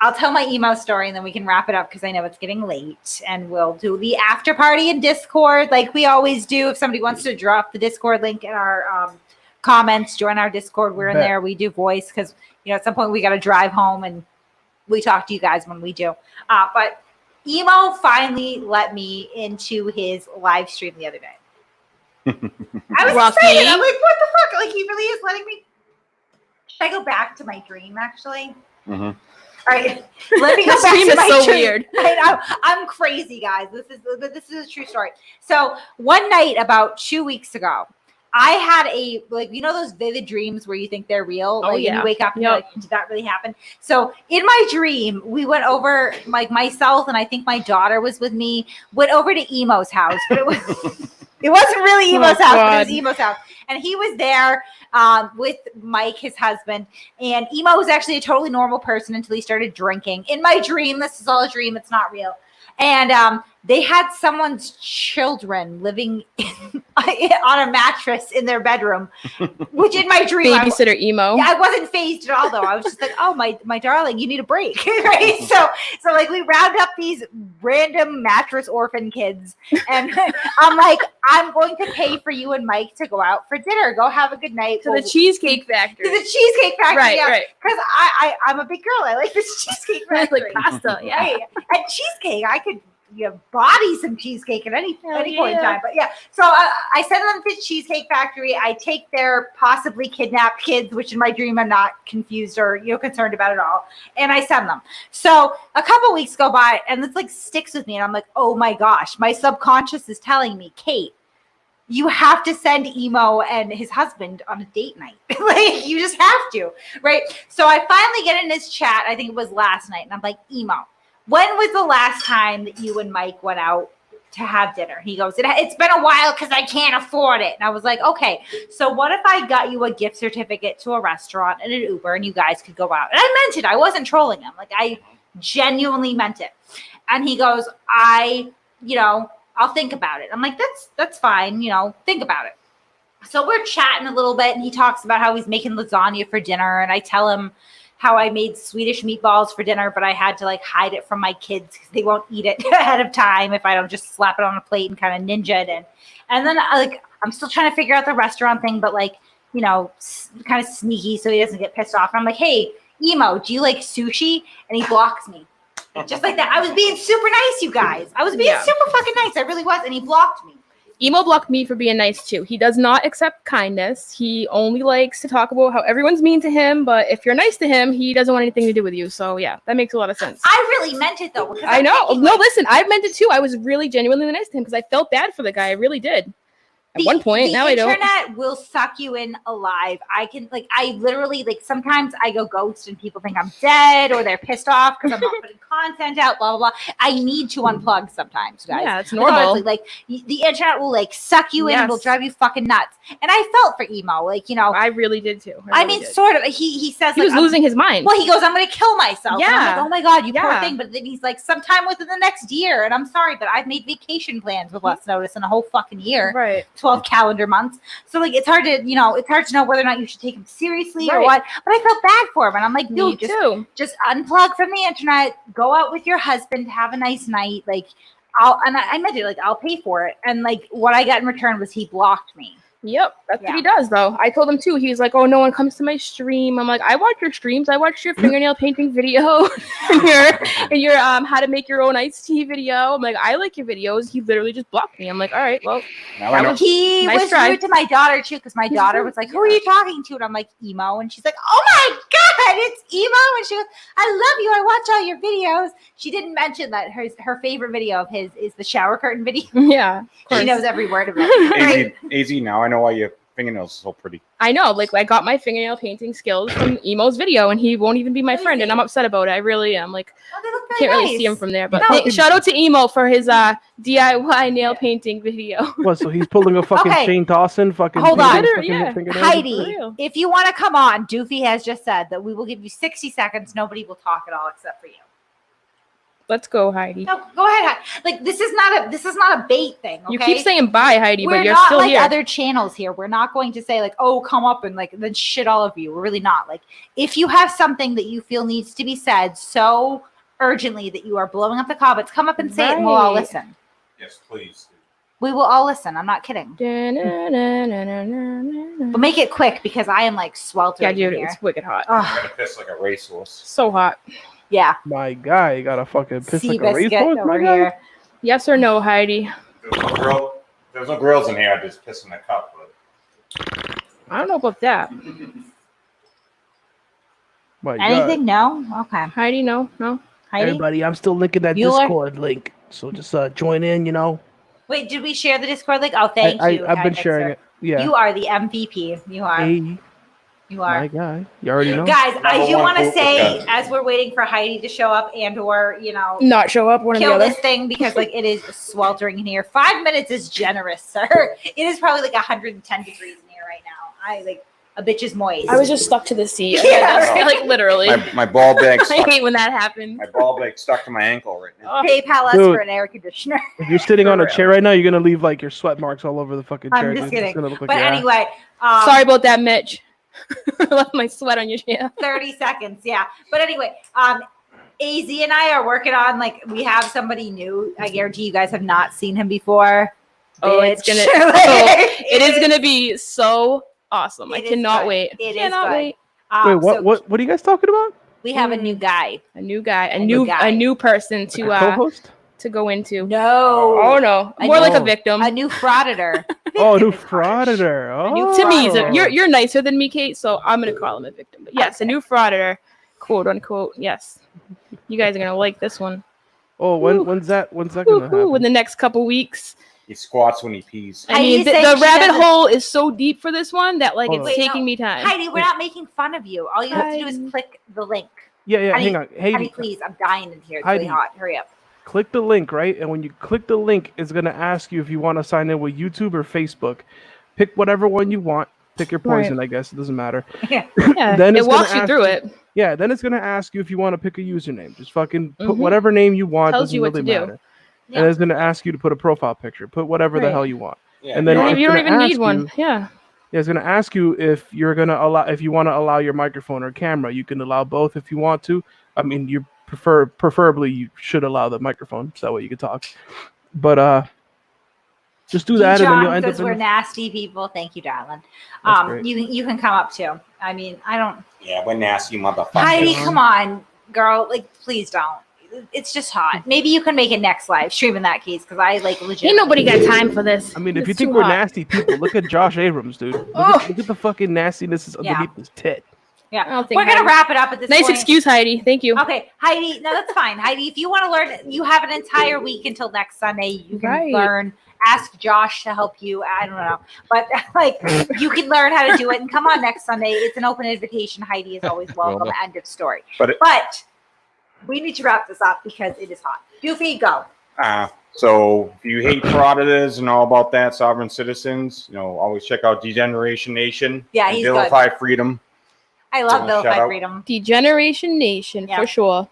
I'll tell my emo story and then we can wrap it up because I know it's getting late, and we'll do the after party in Discord like we always do. If somebody wants to drop the Discord link in our comments, join our Discord. We're in there. We do voice because, at some point we got to drive home and we talk to you guys when we do. But emo finally let me into his live stream the other day. I was excited. I'm like, what the fuck? He really is letting me. Should I go back to my dream actually? Mm-hmm. All right, let me go back to my dream. Weird. I'm crazy, guys. This is a true story. So one night about 2 weeks ago, I had a those vivid dreams where you think they're real, and you wake up and you're like, did that really happen? So in my dream, we went over, like myself and I think my daughter was with me, went over to Emo's house, but it was it wasn't really Emo's house, but it was Emo's house, and he was there with Mike, his husband, and Emo was actually a totally normal person until he started drinking. In my dream, this is all a dream; it's not real. And they had someone's children living on a mattress in their bedroom, which in my dream, babysitter Emo. Yeah, I wasn't phased at all though. I was just like, oh my darling, you need a break, right? So like we round up these random mattress orphan kids, and I'm like, I'm going to pay for you and Mike to go out for dinner. Go have a good night to the Cheesecake Factory. To the Cheesecake Factory, right? Because I'm a big girl. I like this Cheesecake Factory. Like pasta, yeah. Right. And cheesecake, I could body some cheesecake at any point in time. But yeah, so I send them to the Cheesecake Factory. I take their possibly kidnapped kids, which in my dream I'm not confused or concerned about at all, and I send them. So a couple weeks go by, and this like sticks with me, and I'm like, oh my gosh, my subconscious is telling me, Kate, you have to send Emo and his husband on a date night. Like, you just have to, right? So I finally get in his chat. I think it was last night, and I'm like, Emo, when was the last time that you and Mike went out to have dinner? He goes, it's been a while because I can't afford it. And I was like, okay, so what if I got you a gift certificate to a restaurant and an Uber and you guys could go out? And I meant it. I wasn't trolling him. Like, I genuinely meant it. And he goes, I'll think about it. I'm like, that's fine. Think about it. So we're chatting a little bit, and he talks about how he's making lasagna for dinner. And I tell him how I made Swedish meatballs for dinner, but I had to like hide it from my kids because they won't eat it ahead of time if I don't just slap it on a plate and kind of ninja it in. And then I'm still trying to figure out the restaurant thing, but kind of sneaky so he doesn't get pissed off. And I'm like, hey, Emo, do you like sushi? And he blocks me. Just like that. I was being super nice, you guys. I was being super fucking nice. I really was. And he blocked me. Emo blocked me for being nice too. He does not accept kindness. He only likes to talk about how everyone's mean to him, but if you're nice to him, he doesn't want anything to do with you. So yeah, that makes a lot of sense. I really meant it though. I know. No, listen, I meant it too. I was really genuinely nice to him because I felt bad for the guy. I really did. At one point, now I don't. The internet will suck you in alive. I literally, sometimes I go ghost and people think I'm dead or they're pissed off because I'm not putting content out, blah, blah, blah. I need to unplug sometimes, guys. Yeah, it's normal. Honestly, the internet will, suck you in and will drive you fucking nuts. And I felt for Emo. I really did too. I mean, sort of. He says, he was losing his mind. Well, he goes, I'm going to kill myself. Yeah. And I'm like, oh my God, you poor thing. But then he's like, sometime within the next year. And I'm sorry, but I've made vacation plans with less notice in a whole fucking year. Right. 12 calendar months. So it's hard to know whether or not you should take him seriously or what. But I felt bad for him, and I'm like, dude, just unplug from the internet, go out with your husband, have a nice night. I meant it. I'll pay for it. And what I got in return was he blocked me. Yep, that's what he does, though. I told him too. He's like, "Oh, no one comes to my stream." I'm like, "I watch your streams. I watched your fingernail painting video, and your how to make your own iced tea video." I'm like, "I like your videos." He literally just blocked me. I'm like, "All right, well." He was rude to my daughter too, because my daughter was like, "Who are you talking to?" And I'm like, "Emo," and she's like, "Oh my God, it's Emo!" And she goes, "I love you. I watch all your videos." She didn't mention that her favorite video of his is the shower curtain video. Yeah, she knows every word of it. AZ, now I know why your fingernails are so pretty. I know, I got my fingernail painting skills from Emo's video, and he won't even be my friend, and I'm upset about it. I really am. Can't really see him from there. But shout out to Emo for his DIY nail painting video. What? So he's pulling a fucking Shane Dawson? Fucking hold on, fingernails? Heidi. If you want to come on, Doofy has just said that we will give you 60 seconds. Nobody will talk at all except for you. Let's go, Heidi. No, go ahead. This is not a bait thing. Okay? You keep saying bye, Heidi, but you're still here. We're not like other channels here. We're not going to say oh, come up and then shit all of you. We're really not. If you have something that you feel needs to be said so urgently that you are blowing up the comments, come up and say it, and we'll all listen. Yes, please. We will all listen. I'm not kidding. But make it quick because I am sweltering. Yeah, dude, here. it's wicked hot. I'm gonna piss like a racehorse. So hot. Yeah. My guy got a fucking piss like a Biscuit racehorse. over here. Yes or no, Heidi? There's no grills in here. I just piss in the cup. But I don't know about that. My Anything? God. No? Okay. Heidi, no? Heidi? Everybody, I'm still linking that Bueller? Discord link. So just join in, Wait, did we share the Discord link? Oh, thank you. I've been sharing it. Yeah. You are the MVP. You are. Hey, You are. my guy. You already know. Guys, I Number do one want to poop say, guy. as we're waiting for Heidi to show up or, Not show up, one or the kill other. this thing because, like, it is sweltering in here. 5 minutes is generous, sir. It is probably like 110 degrees in here right now. A bitch is moist. I was just stuck to the seat. Yeah. Like literally. My ball bag I stuck. hate when that happens. My ball bag stuck to my ankle right now. PayPal us Dude. for an air conditioner. If you're sitting on a For chair right now, you're gonna leave like your sweat marks all over the fucking chair. I'm just dude. It's kidding. gonna look like But your ass. anyway, Sorry about that, Mitch. I left my sweat on your chair. 30 seconds, yeah. But anyway, AZ and I are working on, like, we have somebody new. I guarantee you guys have not seen him before. Oh, it's gonna. Bitch. It is gonna be so awesome. I It is cannot good. wait. It is Cannot good. wait. Wait, what? So What are you guys talking about? we have a new guy. A new guy. A guy. new person Like to a co-host? to go into. No. Oh no. More like a victim. A new frauditor. Oh, new frauditor. Oh, To me, you're nicer than me, Kate, so I'm gonna call him a victim. But yes, a new frauditor, quote unquote. Yes, you guys are gonna like this one. Oh, when's that gonna happen? In the next couple weeks. He squats when he pees. I mean, Heidi said the she rabbit doesn't- hole is so deep for this one that like Hold it's on. taking me time. Heidi, we're not making fun of you. All you have to do is click the link. Yeah, Heidi, hang on. Hey, Heidi, please. I'm dying in here. It's Heidi. really hot. Hurry up. click the link, right? And when you click the link, it's gonna ask you if you want to sign in with YouTube or Facebook. Pick whatever one you want. Pick your poison, Right. I guess. It doesn't matter. Yeah. Then It it's gonna walks you ask through it. Yeah, then it's gonna ask you if you want to pick a username. Just fucking put Mhm. whatever name you want. Tells Doesn't you what really to do. matter. And it's gonna ask you to put a profile picture. Put whatever the Right. hell you want. Yeah, and then You it's don't gonna even need ask one. you- Yeah. Yeah, it's gonna ask you if you're gonna allow, if you want to allow your microphone or camera. You can allow both if you want to. I mean, you preferably you should allow the microphone so that way you can talk. But just do that, and then you'll end up says in. we're the- nasty people. Thank you, darling. That's great. You can come up too. I mean, I don't. Yeah, we're nasty motherfuckers. Heidi, come on, girl. Like, please don't. It's just hot. Maybe you can make it next live stream in that case, because I like legit. Ain't nobody got time for this. I mean, if It's you think too we're hot. nasty people, look at Josh Abrams, dude. Look at the fucking nastiness is Yeah. underneath his tit. Yeah, I don't think we're gonna Heidi- wrap it up at this Nice point. excuse, Heidi. Thank you. Okay, Heidi. No, that's fine, Heidi. If you want to learn, you have an entire week until next Sunday. You can Right. learn. Ask Josh to help you. I don't know, but like you can learn how to do it and come on next Sunday. It's an open invitation. Heidi is always welcome. Well, End of story. But But we need to wrap this up because it is hot. Doofy, go. So if you hate frauditors and all about that, sovereign citizens, always check out Degeneration Nation. Yeah, and he's Vilify Freedom. I love Shout Vilify out. Freedom. Degeneration Nation Yeah. for sure.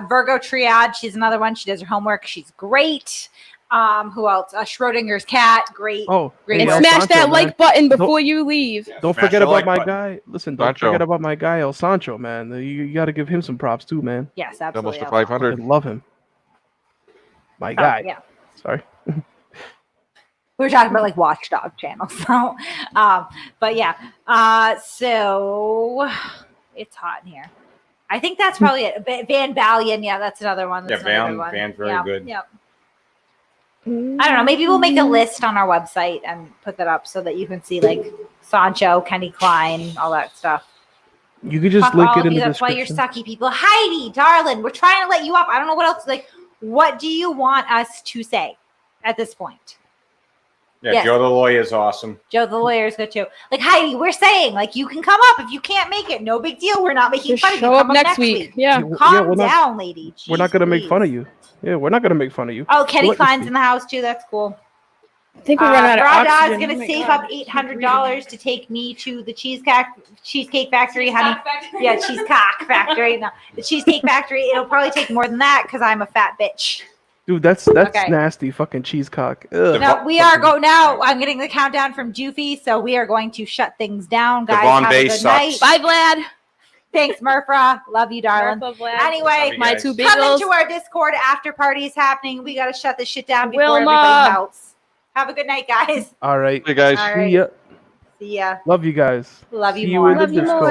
Virgo Triad, she's another one. She does her homework. She's great. Who else? Schrodinger's cat, great. Oh, great And El work. smash Sancho, that man. like button Don't- before you leave. Don't Smash forget the about like my button. guy. Listen, don't Sancho. forget about my guy El Sancho, man. You got to give him some props too, man. Yes, absolutely. Almost to absolutely. 500. I love him. My Oh, guy. yeah. Sorry. We were talking about like Watchdog channel. So, but yeah. So it's hot in here. I think that's probably it. Van Balian, yeah, that's another one. That's Yeah, another one. Van's very Yeah, good. Yep. I don't know. Maybe we'll make a list on our website and put that up so that you can see like Sancho, Kenny Klein, all that stuff. You could just Fuck link all it of in you. the That's why description. you're sucky people. Heidi, darling, we're trying to let you up. I don't know what else. Like, what do you want us to say at this point? Yeah, Yes. Joe the Lawyer is awesome. Joe the lawyer is good too. Like Heidi, we're saying like you can come up if you can't make it. No big deal. We're not making Just fun of you. show up Come next week. Yeah. Calm we're not- down, lady. We're not Jeez gonna make fun of Louise. you. Yeah, we're not gonna make fun of you. Oh, Kenny We'll let you Klein's speak. in the house too. That's cool. I think we ran out of Rada oxygen. is Oh gonna my save God. up $800 to take me to the cheesecake factory, honey. Yeah, cheesecake factory. No, the cheesecake factory. It'll probably take more than that because I'm a fat bitch. Dude, that's Okay. nasty. Fucking cheesecock. Ugh. No, we are go now. I'm getting the countdown from Doofy, so we are going to shut things down, guys. Devon Have a Bay good sucks. night. Bye, Vlad. Thanks, Murfra. Love you, darling. Martha, Vlad. Anyway, Love you My guys. two come bagels. into our Discord. After party is happening. We got to shut this shit down before Wilma. everybody melts. Have a good night, guys. All right. Hey guys. All See right. ya. See ya. Love you guys. Love you See more. you in the Love you more. Discord.